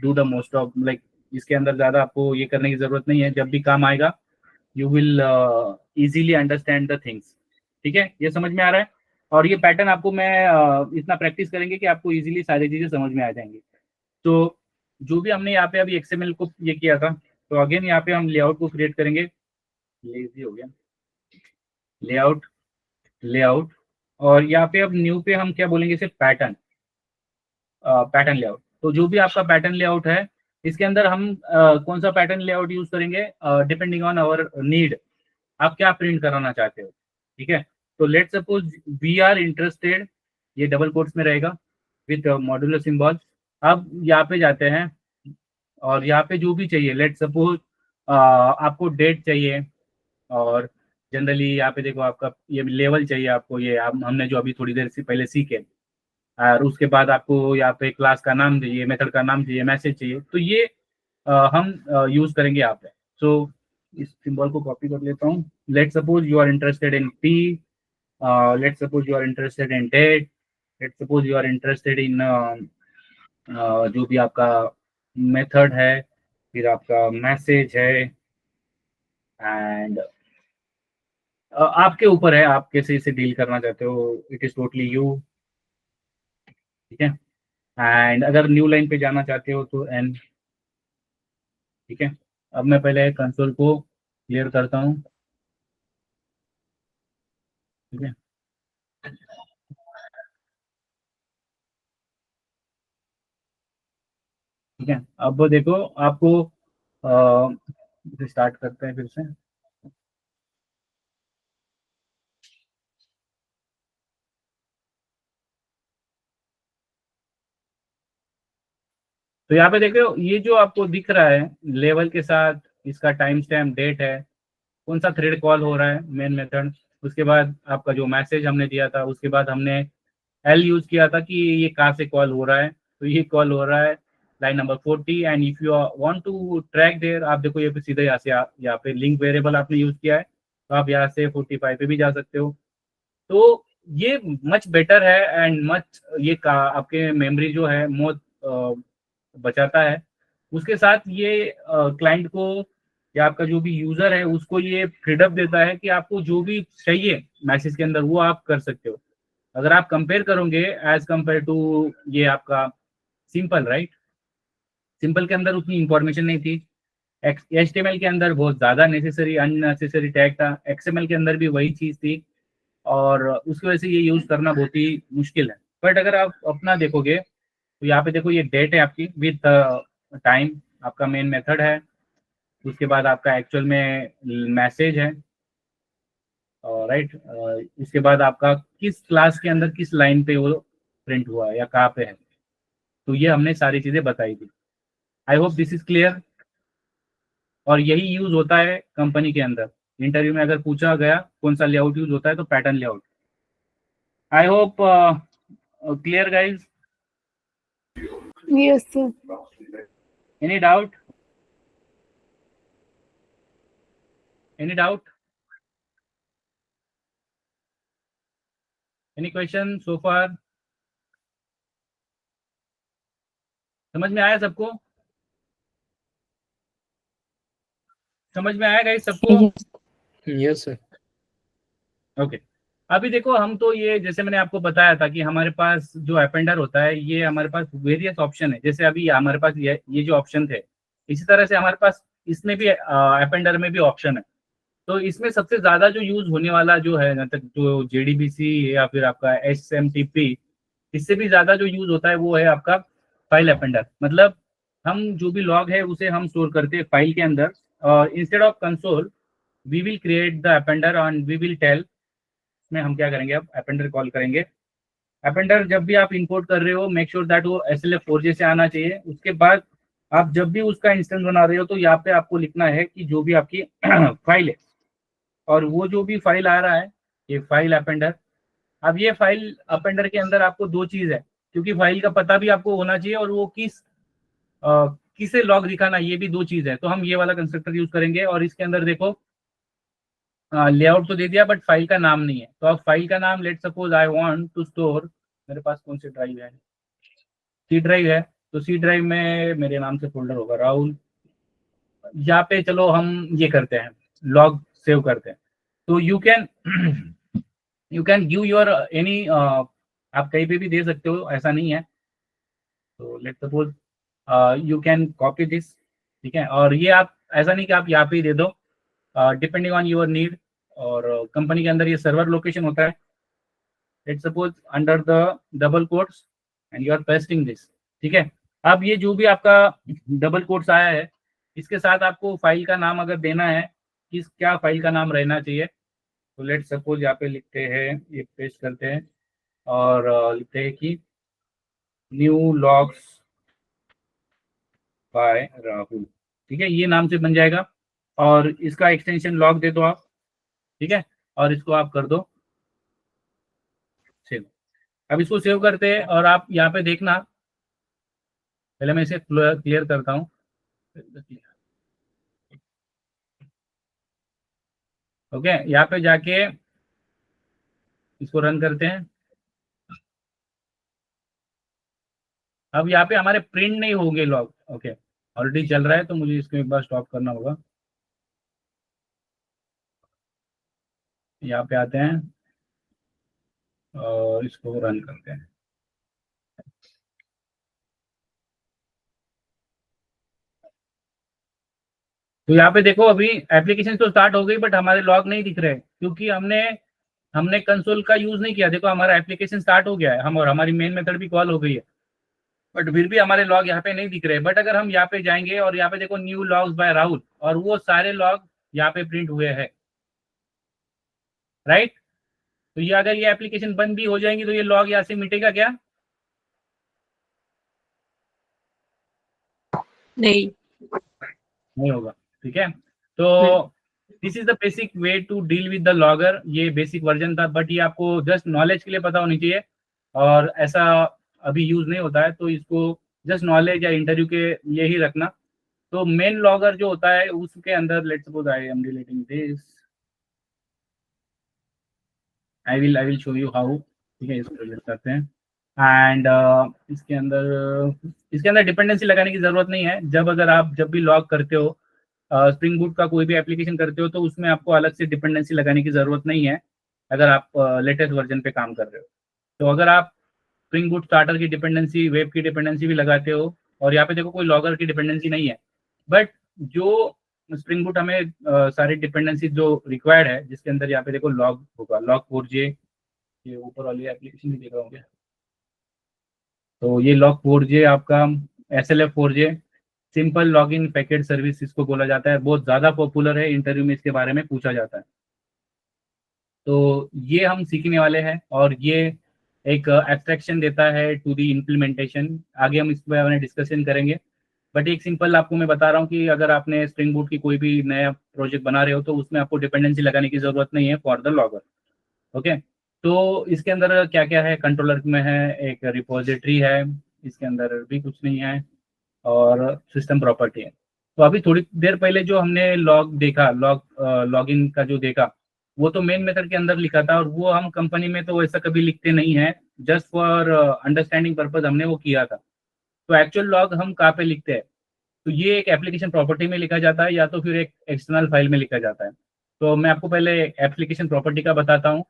do the most of like, इसके अंदर ज्यादा आपको ये करने की जरूरत नहीं है, जब भी काम आएगा you will easily understand the things. ठीक है, ये समझ में आ रहा है। और ये पैटर्न आपको मैं इतना प्रैक्टिस करेंगे कि आपको इजीली सारी चीजें समझ में आ जाएंगी। तो जो भी हमने यहाँ पे अभी XML को ये किया था, तो अगेन यहाँ पे हम लेआउट को क्रिएट करेंगे, लेजी हो गया, लेआउट, लेआउट, और यहाँ पे अब न्यू पे हम क्या बोलेंगे, सिर्फ पैटर्न, पैटर्न लेआउट। तो जो भी आपका पैटर्न लेआउट है इसके अंदर हम कौन सा पैटर्न लेआउट यूज करेंगे, डिपेंडिंग ऑन आवर नीड, आप क्या प्रिंट कराना चाहते हो। ठीक है, तो let suppose we are interested, ये डबल कोट्स में रहेगा विथ मॉड्यूलर सिंबल। अब यहाँ पे जाते हैं और यहाँ पे जो भी चाहिए, लेट सपोज आपको डेट चाहिए, और जनरली यहाँ पे देखो आपका ये लेवल चाहिए आपको, ये हमने जो अभी थोड़ी देर से पहले सीखे। और उसके बाद आपको यहाँ पे क्लास का नाम चाहिए, मेथड का नाम चाहिए, मैसेज चाहिए, तो ये हम यूज करेंगे यहाँ पे। सो इस सिंबल को कॉपी कर लेता हूँ। Let suppose you are interested in P, let suppose you are interested in date, let suppose you are interested in जो भी आपका मेथड है, फिर आपका मैसेज है। एंड आपके ऊपर है, आप कैसे इसे डील करना चाहते हो, इट इज टोटली यू। ठीक है, एंड अगर न्यू लाइन पे जाना चाहते हो तो एन। ठीक है, अब मैं पहले कंसोल को क्लियर करता हूँ। ठीक है, ठीक है, अब देखो आपको स्टार्ट करते हैं फिर से। तो यहाँ पे देखो ये जो आपको दिख रहा है लेवल के साथ, इसका टाइम स्टैम्प डेट है, कौन सा थ्रेड कॉल हो रहा है मेन मेथड, उसके बाद आपका जो मैसेज हमने दिया था, उसके बाद हमने एल यूज किया था कि ये कहाँ से कॉल हो रहा है, तो ये कॉल हो रहा है line number 40 and if you want to track there, आप देखो ये पे सीधे यहाँ से यहाँ पे लिंक वेरिएबल आपने यूज किया है, तो आप यहाँ से 45 पे भी जा सकते हो। तो ये मच बेटर है एंड मच ये का आपके मेमोरी जो है बहुत बचाता है। उसके साथ ये क्लाइंट को या आपका जो भी यूजर है उसको ये फ्रीडम देता है कि आपको जो भी चाहिए मैसेज के अंदर वो आप कर सकते हो। अगर आप कंपेयर करोगे एज कंपेयर टू ये आपका सिंपल, राइट, सिंपल के अंदर उतनी इंफॉर्मेशन नहीं थी, HTML के अंदर बहुत ज्यादा नेसेसरी अननेसेसरी टैग था, XML के अंदर भी वही चीज थी और उसकी वजह से ये यूज करना बहुत ही मुश्किल है। बट अगर आप अपना देखोगे तो यहाँ पे देखो ये डेट है आपकी विद टाइम, आपका मेन मेथड है, उसके बाद आपका एक्चुअल में मैसेज है, राइट, उसके बाद आपका किस क्लास के अंदर किस लाइन पे वो प्रिंट हुआ है या कहाँ पे है, तो ये हमने सारी चीजें बताई थी। I hope this is clear. और यही यूज होता है कंपनी के अंदर, इंटरव्यू में अगर पूछा गया कौन सा लेआउट यूज होता है तो pattern layout. I hope clear guys. Yes, sir. Any doubt, any doubt, any question so far? समझ में आया सबको? समझ में आया गाइस सबको? Yes. Yes sir. ओके अभी देखो हम तो ये जैसे मैंने आपको बताया था कि हमारे पास जो अपेंडर होता है ये हमारे पास वेरियस ऑप्शन है, जैसे अभी हमारे पास ये जो ऑप्शन थे, इसी तरह से हमारे पास इसमें भी अपेंडर में भी ऑप्शन है। तो इसमें सबसे ज्यादा जो यूज होने वाला जो है जहाँ तक जो JDBC या फिर आपका SMTP, इससे भी ज्यादा जो यूज होता है वो है आपका फाइल अपेंडर। मतलब हम जो भी लॉग है उसे हम स्टोर करते हैं फाइल के अंदर, और instead of console we will create the appender and we will tell, में हम क्या करेंगे, अब अपेंडर कॉल करेंगे। अपेंडर जब भी आप इंपोर्ट कर रहे हो मेक श्योर दैट वो SLF4J से आना चाहिए। उसके बाद आप जब भी उसका इंस्टेंस बना रहे हो तो यहाँ पे आपको लिखना है कि जो भी आपकी फाइल है, और वो जो भी फाइल आ रहा है ये फाइल अपेंडर। अब ये फाइल अपेंडर के अंदर आपको दो चीज है, क्योंकि फाइल का पता भी आपको होना चाहिए और वो किसे लॉग दिखाना ये भी दो चीज है, तो हम ये वाला कंस्ट्रक्टर यूज करेंगे। और इसके अंदर देखो लेआउट तो दे दिया बट फाइल का नाम नहीं है, तो अब फाइल का नाम let suppose I want to store, मेरे पास कौन सी ड्राइव है, सी ड्राइव है, तो सी ड्राइव में मेरे नाम से फोल्डर होगा राहुल, यहाँ पे चलो हम ये करते हैं लॉग सेव करते हैं। तो you can give your any, आप कहीं पे भी दे सकते हो, ऐसा नहीं है। तो let suppose you can copy this, ठीक है, और ये आप ऐसा नहीं कि आप यहाँ पे ही दे दो, डिपेंडिंग ऑन योर नीड। और कंपनी के अंदर ये सर्वर लोकेशन होता है, let suppose under the double quotes and you are pasting this, ठीक है। अब ये जो भी आपका डबल कोट्स आया है इसके साथ आपको फाइल का नाम अगर देना है, किस क्या फाइल का नाम रहना चाहिए, तो लेट सपोज यहाँ पे लिखते हैं, ये पेस्ट करते हैं और लिखते हैं कि न्यू लॉग्स बाय राहुल, ठीक है, ये नाम से बन जाएगा। और इसका एक्सटेंशन लॉग दे दो आप, ठीक है, और इसको आप कर दो सेव। अब इसको सेव करते हैं और आप यहाँ पे देखना, पहले मैं इसे क्लियर करता हूँ। ओके यहाँ पे जाके इसको रन करते हैं। अब यहाँ पे हमारे प्रिंट नहीं होंगे लॉग, ओके ऑलरेडी चल रहा है तो मुझे इसको एक बार स्टॉप करना होगा। यहाँ पे आते हैं और इसको रन करते हैं। तो यहाँ पे देखो अभी एप्लीकेशन तो स्टार्ट हो गई बट हमारे लॉग नहीं दिख रहे, क्योंकि हमने हमने कंसोल का यूज नहीं किया। देखो हमारा एप्लीकेशन स्टार्ट हो गया है, हम और हमारी मेन मेथड भी कॉल हो गई है, बट फिर भी हमारे लॉग यहाँ पे नहीं दिख रहे। बट अगर हम यहाँ पे जाएंगे और यहाँ पे देखो न्यू लॉग्स बाय राहुल, और वो सारे लॉग यहाँ पे प्रिंट हुए हैं, राइट। तो ये अगर ये एप्लीकेशन बंद भी हो जाएंगी तो ये लॉग यहाँ से मिटेगा क्या? नहीं. नहीं होगा, ठीक है। तो this is the basic way to deal with the logger. ये बेसिक वर्जन था, बट ये आपको जस्ट नॉलेज के लिए पता होनी चाहिए, और ऐसा अभी यूज नहीं होता है, तो इसको जस्ट नॉलेज या इंटरव्यू के लिए ही रखना। तो मेन लॉगर जो होता है उसके अंदर, let's suppose I am deleting this, I will show you how, ठीक है, इसको डिलीट करते हैं। एंड इसके अंदर डिपेंडेंसी लगाने की जरूरत नहीं है। अगर आप जब भी लॉग करते हो, स्प्रिंग बूट का कोई भी एप्लीकेशन करते हो, तो उसमें आपको अलग से डिपेंडेंसी लगाने की जरूरत नहीं है, अगर आप लेटेस्ट वर्जन पे काम कर रहे हो। तो अगर आप स्प्रिंग बूट स्टार्टर की डिपेंडेंसी, वेब की डिपेंडेंसी भी लगाते हो, और यहाँ पे देखो कोई लॉगर की डिपेंडेंसी नहीं है, बट जो स्प्रिंग बूट हमें सारी डिपेंडेंसी जो रिक्वायर्ड है, जिसके अंदर यहाँ पे देखो लॉग होगा, लॉग 4J, ये ऊपर वाली एप्लीकेशन भी देख रहा हूँ। तो ये लॉग 4J आपका SLF 4J, simple login packet service इसको बोला जाता है, बहुत ज़्यादा पॉपुलर है, इंटरव्यू में इसके बारे में पूछा जाता है। तो ये हम सीखने वाले हैं, और ये एक एब्स्ट्रैक्शन देता है टू दी इम्प्लीमेंटेशन। आगे हम इस बारे में डिस्कशन करेंगे, बट एक सिंपल आपको मैं बता रहा हूँ कि अगर आपने स्प्रिंग बूट की कोई भी नया प्रोजेक्ट बना रहे हो, तो उसमें आपको डिपेंडेंसी लगाने की जरूरत नहीं है फॉर द लॉगर। ओके, तो इसके अंदर क्या क्या है, कंट्रोलर में है, एक रिपोजिटरी है, इसके अंदर भी कुछ नहीं है, और सिस्टम प्रॉपर्टी है। तो अभी थोड़ी देर पहले जो हमने लॉग देखा, लॉगिन का जो देखा, वो तो मेन मेथड के अंदर लिखा था, और वो हम कंपनी में तो वैसा कभी लिखते नहीं है, जस्ट फॉर अंडरस्टैंडिंग पर्पज हमने वो किया था। तो एक्चुअल लॉग हम कहाँ पे लिखते हैं, तो ये एक एप्लीकेशन प्रॉपर्टी में लिखा जाता है, या तो फिर एक एक्सटर्नल फाइल में लिखा जाता है। तो मैं आपको पहले एप्लीकेशन प्रॉपर्टी का बताता हूँ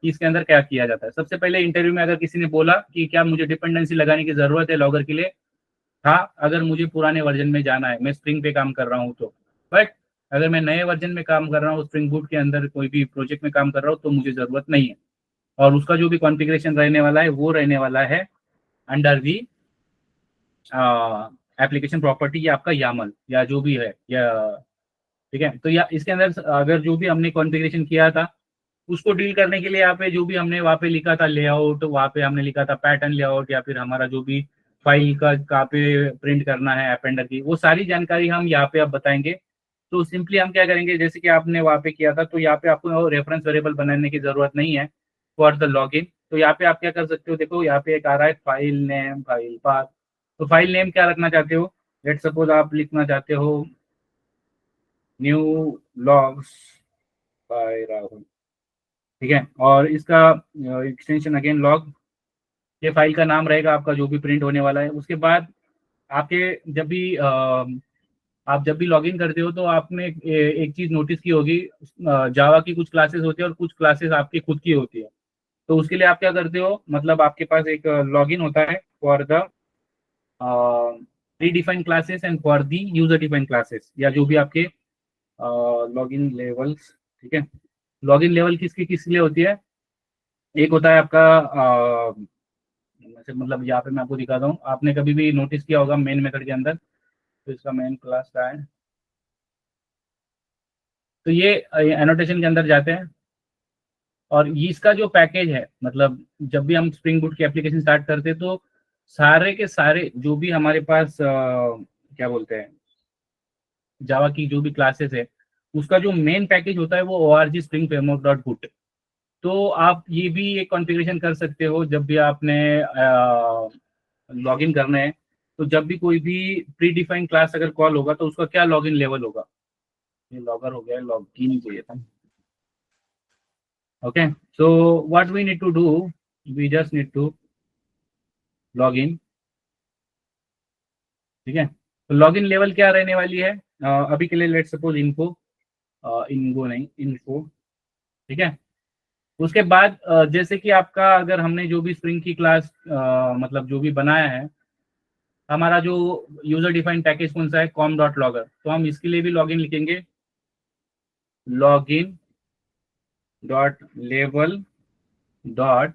कि इसके अंदर क्या किया जाता है। सबसे पहले इंटरव्यू में अगर किसी ने बोला कि क्या मुझे डिपेंडेंसी लगाने की जरूरत है लॉगर के लिए, हाँ, अगर मुझे पुराने वर्जन में जाना है, मैं स्प्रिंग पे काम कर रहा हूँ तो। बट अगर मैं नए वर्जन में काम कर रहा हूँ, स्प्रिंग बूट के अंदर कोई भी प्रोजेक्ट में काम कर रहा हूँ, तो मुझे जरूरत नहीं है। और उसका जो भी कॉन्फ़िगरेशन रहने वाला है, वो रहने वाला है अंडर दी एप्लीकेशन प्रॉपर्टी, या आपका यामल, या जो भी है, या ठीक है। तो या इसके अंदर अगर जो भी हमने कॉन्फ़िगरेशन किया था, उसको डील करने के लिए यहाँ पे जो भी हमने वहाँ पे लिखा था लेआउट, वहाँ पे हमने लिखा था पैटर्न लेआउट, या फिर हमारा जो भी फाइल का कहाँ पे प्रिंट करना है अपेंडर की, वो सारी जानकारी हम यहाँ पे अब बताएंगे। तो सिंपली हम क्या करेंगे, जैसे कि आपने वहाँ पे किया था, तो यहाँ पे आपको रेफरेंस वेरिएबल बनाने की जरूरत नहीं है फॉर द लॉगिन। तो यहाँ पे आप क्या कर सकते हो, देखो यहाँ पे एक आ रहा है फाइल नेम, फाइल पाथ। तो फाइल नेम क्या रखना चाहते हो, लेट सपोज आप लिखना चाहते हो न्यू लॉग्स बाय राहुल, ठीक है। और इसका एक्सटेंशन अगेन लॉग, ये फाइल का नाम रहेगा आपका जो भी प्रिंट होने वाला है। उसके बाद आपके आप जब भी लॉगिन करते हो, तो आपने एक चीज नोटिस की होगी, जावा की कुछ क्लासेस होती है और कुछ क्लासेस आपकी खुद की होती है। तो उसके लिए आप क्या करते हो, मतलब आपके पास एक लॉगिन होता है for the pre defined classes and for the user defined classes, या जो भी आपके लॉगिन लेवल्स, ठीक है। लॉगिन लेवल किसकी किसके लिए होती है, एक होता है आपका मतलब यहाँ पे मैं आपको दिखाता हूँ, आपने कभी भी नोटिस किया होगा मेन मेथड के अंदर, तो इसका मेन क्लास का है। तो ये एनोटेशन के अंदर जाते हैं, और ये इसका जो पैकेज है, मतलब जब भी हम स्प्रिंग बूट की एप्लीकेशन स्टार्ट करते हैं, तो सारे के सारे जो भी हमारे पास क्या बोलते हैं, जावा की जो भी क्लासेस है, उसका जो मेन पैकेज होता है वो org स्प्रिंग फ्रेमवर्क डॉट बुट। तो आप ये भी एक कॉन्फ़िगरेशन कर सकते हो, जब भी आपने लॉगिन करना है, तो जब भी कोई भी प्री डिफाइंड क्लास अगर कॉल होगा, तो उसका क्या लॉगिन लेवल होगा। ये लॉगर हो गया, लॉगिन ही चाहिए था। Okay, so what we need to do, we just need to log in, ठीक है। तो लॉगिन लेवल क्या रहने वाली है, अभी के लिए लेट सपोज इन्फो, इनको नहीं, इन्फो, ठीक है। उसके बाद जैसे कि आपका, अगर हमने जो भी स्प्रिंग की क्लास मतलब जो भी बनाया है, हमारा जो यूजर डिफाइंड पैकेज कौन सा है, कॉम डॉट लॉगर, तो हम इसके लिए भी लॉगिन लिखेंगे, लॉगिन डॉट लेवल डॉट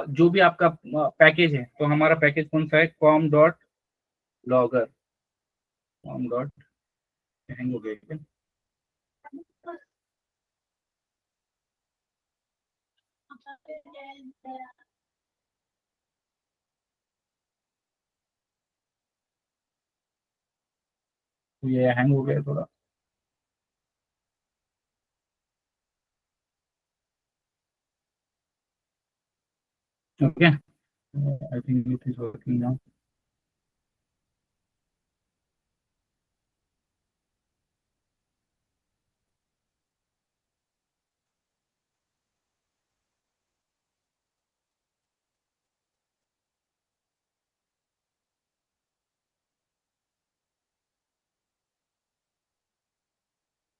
जो भी आपका पैकेज है, तो हमारा पैकेज कौन सा है, com dot logger, com dot, hang हो गया क्या? तो ये हैंग हो गया थोड़ा। Okay, I think it is working now.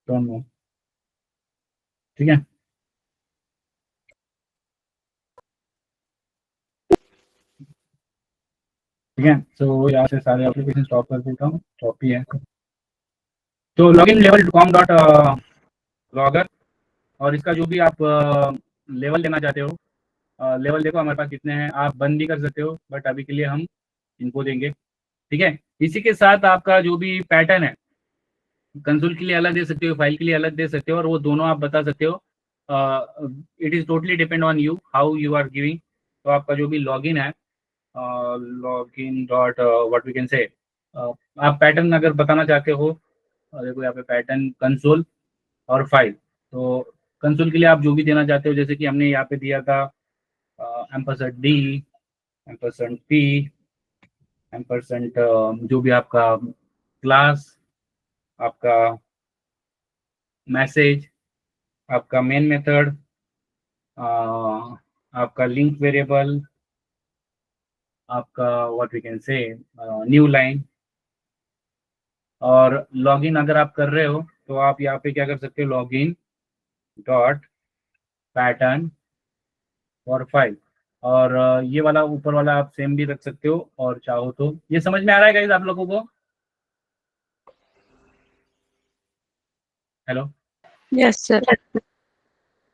Don't know, ठीक है। ठीक है, तो यहाँ से सारे एप्लीकेशन स्टॉप कर देता हूँ, स्टॉप ही है। तो login level com dot logger, और इसका जो भी आप लेवल लेना चाहते हो, लेवल देखो हमारे पास कितने हैं, आप बंद भी कर सकते हो, बट अभी के लिए हम इनको देंगे। ठीक है, इसी के साथ आपका जो भी पैटर्न है, कंसोल के लिए अलग दे सकते हो, फाइल के लिए अलग दे सकते हो, और वो दोनों आप बता सकते हो। It is totally depend on you how you are giving. तो आपका जो भी लॉगिन है, login dot what we can say, आप पैटर्न अगर बताना चाहते हो, देखो यहाँ पे पैटर्न कंसोल और फाइल। तो कंसोल के लिए आप जो भी देना चाहते हो, जैसे कि हमने यहाँ पे दिया था ampersand D, ampersand P, ampersand जो भी आपका क्लास, आपका मैसेज, आपका मेन मेथड, आपका लिंक वेरिएबल, आपका what we can say new line. और लॉगिन अगर आप कर रहे हो तो आप यहाँ पे क्या कर सकते हो, लॉगिन डॉट पैटर्न और फाइल। और ये वाला ऊपर वाला आप सेम भी रख सकते हो, और चाहो तो ये समझ में आ रहा है गाइस आप लोगों को? Hello, Yes, sir.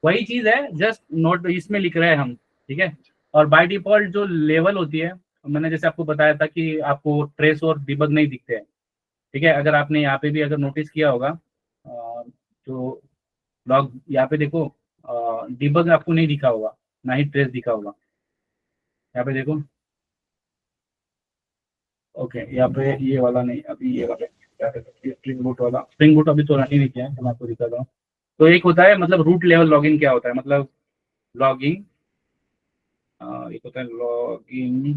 वही चीज है, जस्ट नोट इसमें लिख रहे हैं हम। ठीक है, और बाय डिफॉल्ट जो लेवल होती है, मैंने जैसे आपको बताया था कि आपको ट्रेस और डिबग नहीं दिखते हैं। ठीक है, अगर आपने यहाँ पे भी अगर नोटिस किया होगा, तो लॉग यहाँ पे देखो, डिबग आपको नहीं दिखा होगा, ना ही ट्रेस दिखा होगा। यहाँ पे देखो, ओके, यहाँ पे ये वाला नहीं, अभी ये वाला स्प्रिंग बूट वाला, स्प्रिंग बूट अभी तो रन ही नहीं किया है, तो मैं आपको दिखाता हूँ। तो एक होता है मतलब रूट लेवल लॉगिन, क्या होता है मतलब लॉगिंग, एक होता है लॉगिन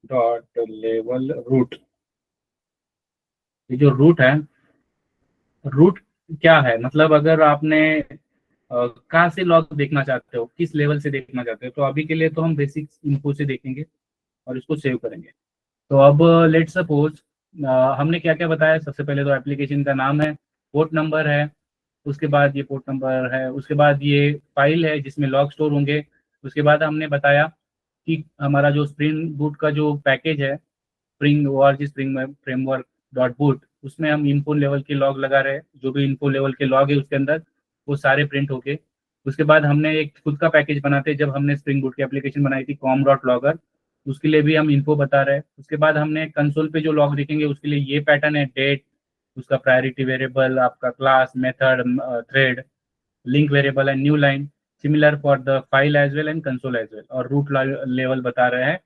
डॉट लेवल रूट। ये जो रूट है, रूट क्या है मतलब, अगर आपने कहाँ से लॉग देखना चाहते हो, किस लेवल से देखना चाहते हो, तो अभी के लिए तो हम बेसिक इन्फो से देखेंगे और इसको सेव करेंगे। तो अब लेट सपोज हमने क्या क्या बताया, सबसे पहले तो एप्लीकेशन का नाम है, पोर्ट नंबर है, उसके बाद ये पोर्ट नंबर है, उसके बाद ये फाइल है जिसमें लॉग स्टोर होंगे। उसके बाद हमने बताया कि हमारा जो स्प्रिंग बूट का जो पैकेज है, spring ORG spring framework dot boot, उसमें हम इन्फो लेवल के लॉग लगा रहे हैं, जो भी इन्फो लेवल के लॉग है उसके अंदर वो सारे प्रिंट होके। उसके बाद हमने एक खुद का पैकेज बनाते, जब हमने स्प्रिंग बूट की एप्लीकेशन बनाई थी कॉम डॉट लॉगर, उसके लिए भी हम इन्फो बता रहे हैं। उसके बाद हमने कंसोल पे जो लॉग देखेंगे उसके लिए ये पैटर्न है, डेट, उसका प्रायोरिटी वेरिएबल, आपका class, method, thread, link variable and new line, similar for the file as well and console as well, और रूट लेवल बता रहे हैं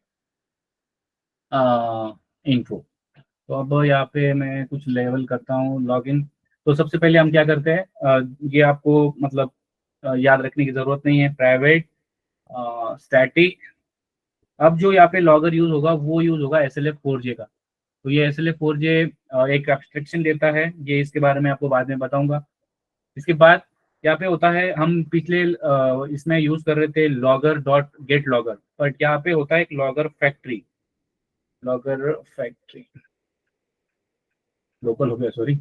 इन्फो। तो अब यहाँ पे मैं कुछ लेवल करता हूँ लॉगिन। तो सबसे पहले हम क्या करते हैं, ये आपको मतलब याद रखने की जरूरत नहीं है, प्राइवेट स्टैटिक। अब जो यहाँ पे लॉगर यूज होगा वो यूज होगा SLF4J का। तो ये SLF4J एक एब्स्ट्रैक्शन देता है, ये इसके बारे में आपको बाद में बताऊंगा। इसके बाद यहाँ पे होता है, हम पिछले इसमें यूज कर रहे थे logger dot gate logger, but यहाँ पे होता है एक logger factory, logger factory local हो गया, सॉरी,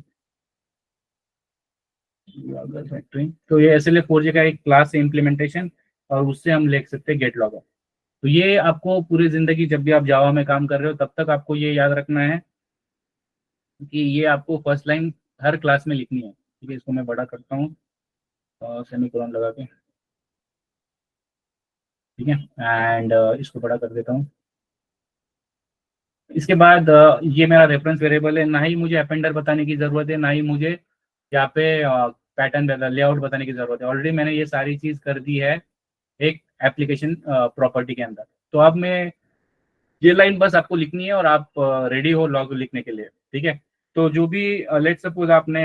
लॉगर फैक्ट्री। तो ये SLF4J का एक क्लास है इम्प्लीमेंटेशन, और उससे हम लिख सकते हैं गेट लॉगर। तो ये आपको पूरी जिंदगी जब भी आप जावा में काम कर रहे हो तब तक आपको ये याद रखना है कि ये आपको फर्स्ट लाइन हर क्लास में लिखनी है। ठीक है, इसको मैं बड़ा करता हूँ सेमीकोलन लगा के। ठीक है, एंड इसको बड़ा कर देता हूँ। इसके बाद ये मेरा रेफरेंस वेरिएबल है, ना ही मुझे अपेंडर बताने की जरूरत है, ना ही मुझे यहाँ पे पैटर्न लेआउट बताने की जरूरत है, ऑलरेडी मैंने ये सारी चीज कर दी है एक एप्लीकेशन प्रॉपर्टी के अंदर। तो अब मैं ये लाइन बस आपको लिखनी है और आप रेडी हो लॉग लिखने के लिए। ठीक है, तो जो भी लेट सपोज आपने,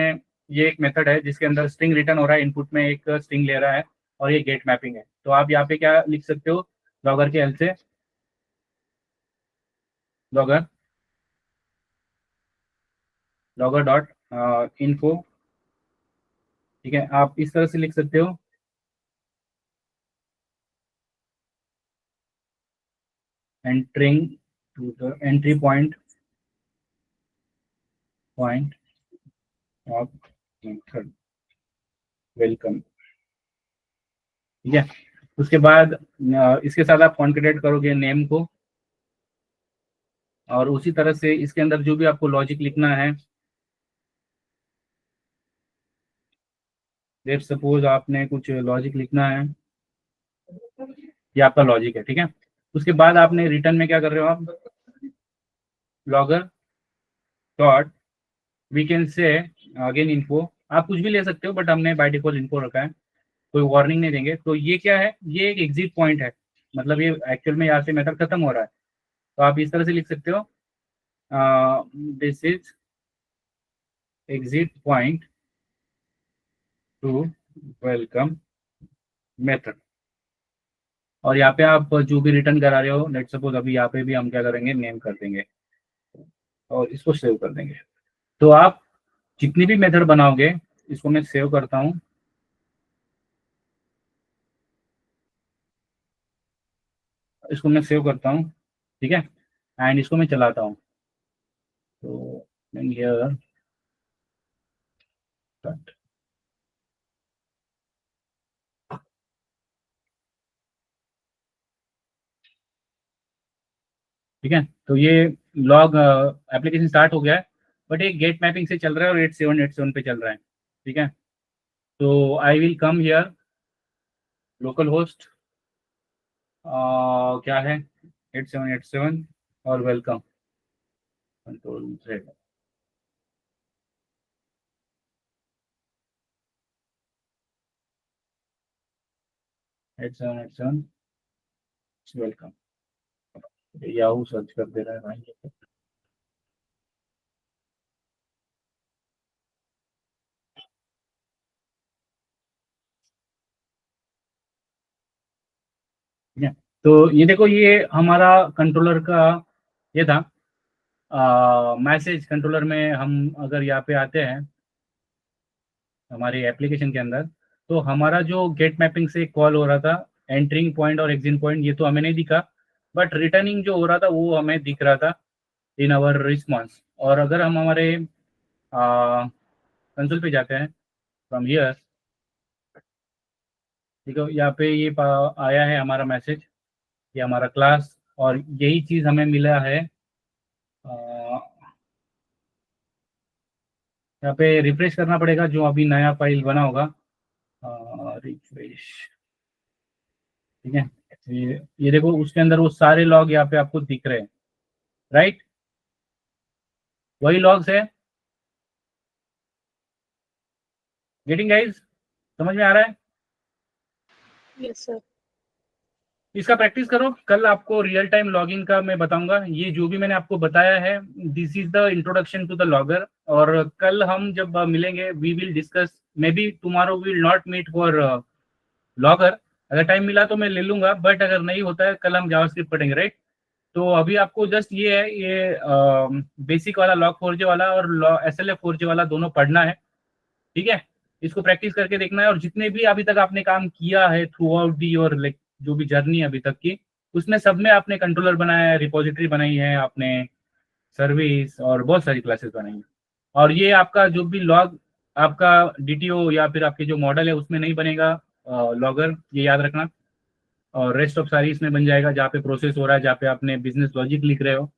ये एक मेथड है जिसके अंदर स्ट्रिंग रिटर्न हो रहा है, इनपुट में एक स्ट्रिंग ले रहा है और ये गेट मैपिंग है। तो आप यहाँ पे क्या लिख सकते हो, लॉगर के हेल्प से, लॉगर लॉगर डॉट इन्फो, ठीक है, आप इस तरह से लिख सकते हो, entering to the entry point of method welcome, ठीक है। उसके बाद इसके साथ आप कॉन्केटेट करोगे नेम को, और उसी तरह से इसके अंदर जो भी आपको लॉजिक लिखना है, लेट सपोज आपने कुछ लॉजिक लिखना है, ये आपका लॉजिक है, ठीक है। उसके बाद आपने रिटर्न में क्या कर रहे हो आप, logger dot we can say again info, आप कुछ भी ले सकते हो बट हमने बाय डिफॉल्ट इन्फो रखा है, कोई वार्निंग नहीं देंगे। तो ये क्या है, ये एक एग्जिट पॉइंट है, मतलब ये एक्चुअल में यहाँ से मेथड खत्म हो रहा है। तो आप इस तरह से लिख सकते हो, this is exit point two welcome method, और यहाँ पे आप जो भी रिटर्न करा रहे हो, लेट सपोज अभी यहाँ पे भी हम क्या करेंगे, नेम कर देंगे और इसको सेव कर देंगे। तो आप जितनी भी मेथड बनाओगे, इसको मैं सेव करता हूँ, इसको मैं सेव करता हूँ, ठीक है, एंड इसको मैं चलाता हूँ। तो हियर ठीक है। तो ये लॉग एप्लीकेशन स्टार्ट हो गया है, बट ये गेट मैपिंग से चल रहा है और 8787 पे चल रहा है, ठीक है। तो I will come here, local host क्या है, 8787 और welcome, control Z, 8787 welcome, Yahoo search कर दे रहा है भाई। ठीक है। तो ये देखो, ये हमारा कंट्रोलर का ये था मैसेज। कंट्रोलर में हम अगर यहाँ पे आते हैं हमारे एप्लीकेशन के अंदर, तो हमारा जो गेट मैपिंग से कॉल हो रहा था, एंटरिंग पॉइंट और एग्जिट पॉइंट, ये तो हमें नहीं दिखा, बट रिटर्निंग जो हो रहा था वो हमें दिख रहा था इन आवर रिस्पॉन्स। और अगर हम हमारे कंसोल पे जाते हैं फ्रॉम हियर, ठीक है, यहाँ पे ये आया है हमारा मैसेज, ये हमारा क्लास, और यही चीज़ हमें मिला है। यहाँ पे रिफ्रेश करना पड़ेगा, जो अभी नया फाइल बना होगा, रिफ्रेश, ठीक है। ये देखो, उसके अंदर वो सारे लॉग यहाँ पे आपको दिख रहे हैं, राइट, वही लॉग्स है। गेटिंग गाइस, समझ में आ रहा है? Yes, sir. इसका प्रैक्टिस करो, कल आपको रियल टाइम लॉगिंग का मैं बताऊंगा। ये जो भी मैंने आपको बताया है, this is the introduction to the logger. और कल हम जब मिलेंगे, we will discuss, maybe tomorrow will not meet for logger, अगर टाइम मिला तो मैं ले लूंगा, बट अगर नहीं होता है कल हम जावास्क्रिप्ट पढ़ेंगे, राइट। तो अभी आपको जस्ट ये है, ये बेसिक वाला log4j वाला और SLF4j वाला दोनों पढ़ना है, ठीक है। इसको प्रैक्टिस करके देखना है, और जितने भी अभी तक आपने काम किया है थ्रू आउट दी और लाइक जो भी जर्नी अभी तक की, उसमें सब में आपने कंट्रोलर बनाया है, रिपोजिटरी बनाई है आपने, सर्विस और बहुत सारी क्लासेस बनाई है। और ये आपका जो भी लॉग, आपका DTO या फिर आपके जो मॉडल है उसमें नहीं बनेगा लॉगर, ये याद रखना। और रेस्ट ऑफ सारी इसमें बन जाएगा, जहाँ पे प्रोसेस हो रहा है, जहाँ पे आपने बिजनेस लॉजिक लिख रहे हो।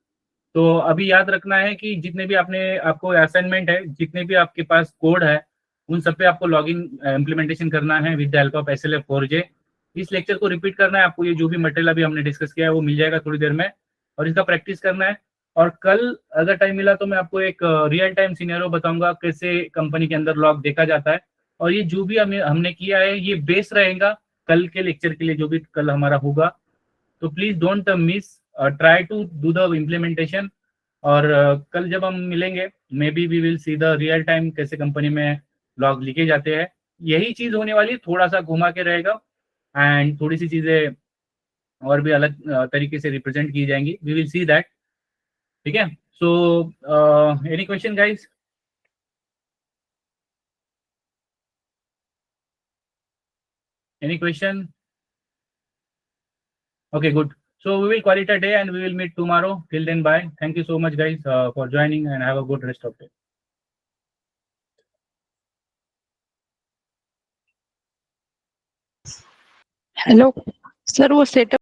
तो अभी याद रखना है कि जितने भी आपको असाइनमेंट है, जितने भी आपके पास कोड है, उन सब पे आपको लॉगिन इम्प्लीमेंटेशन करना है with the help of SLF4j। इस लेक्चर को रिपीट करना है आपको, ये जो भी मटेरियल अभी हमने डिस्कस किया है वो मिल जाएगा थोड़ी देर में, और इसका प्रैक्टिस करना है। और कल अगर टाइम मिला तो मैं आपको एक रियल टाइम सिनेरियो बताऊंगा, कैसे कंपनी के अंदर लॉग देखा जाता है। और ये जो भी हमने किया है, ये बेस रहेगा कल के लेक्चर के लिए, जो भी कल हमारा होगा। तो please don't miss, try to do the implementation. और कल जब हम मिलेंगे maybe we will see the real time कैसे कंपनी में लॉग लिखे जाते हैं. यही चीज होने वाली, थोड़ा सा घुमा के रहेगा एंड थोड़ी सी चीजें और भी अलग तरीके से रिप्रेजेंट की जाएंगी. We will see that. ठीक है. So any question guys? Any question? Okay, good. So we will call it a day and we will meet tomorrow. Till then, bye. Thank you so much, guys, for joining and have a good rest of the day. Hello sir, वो setup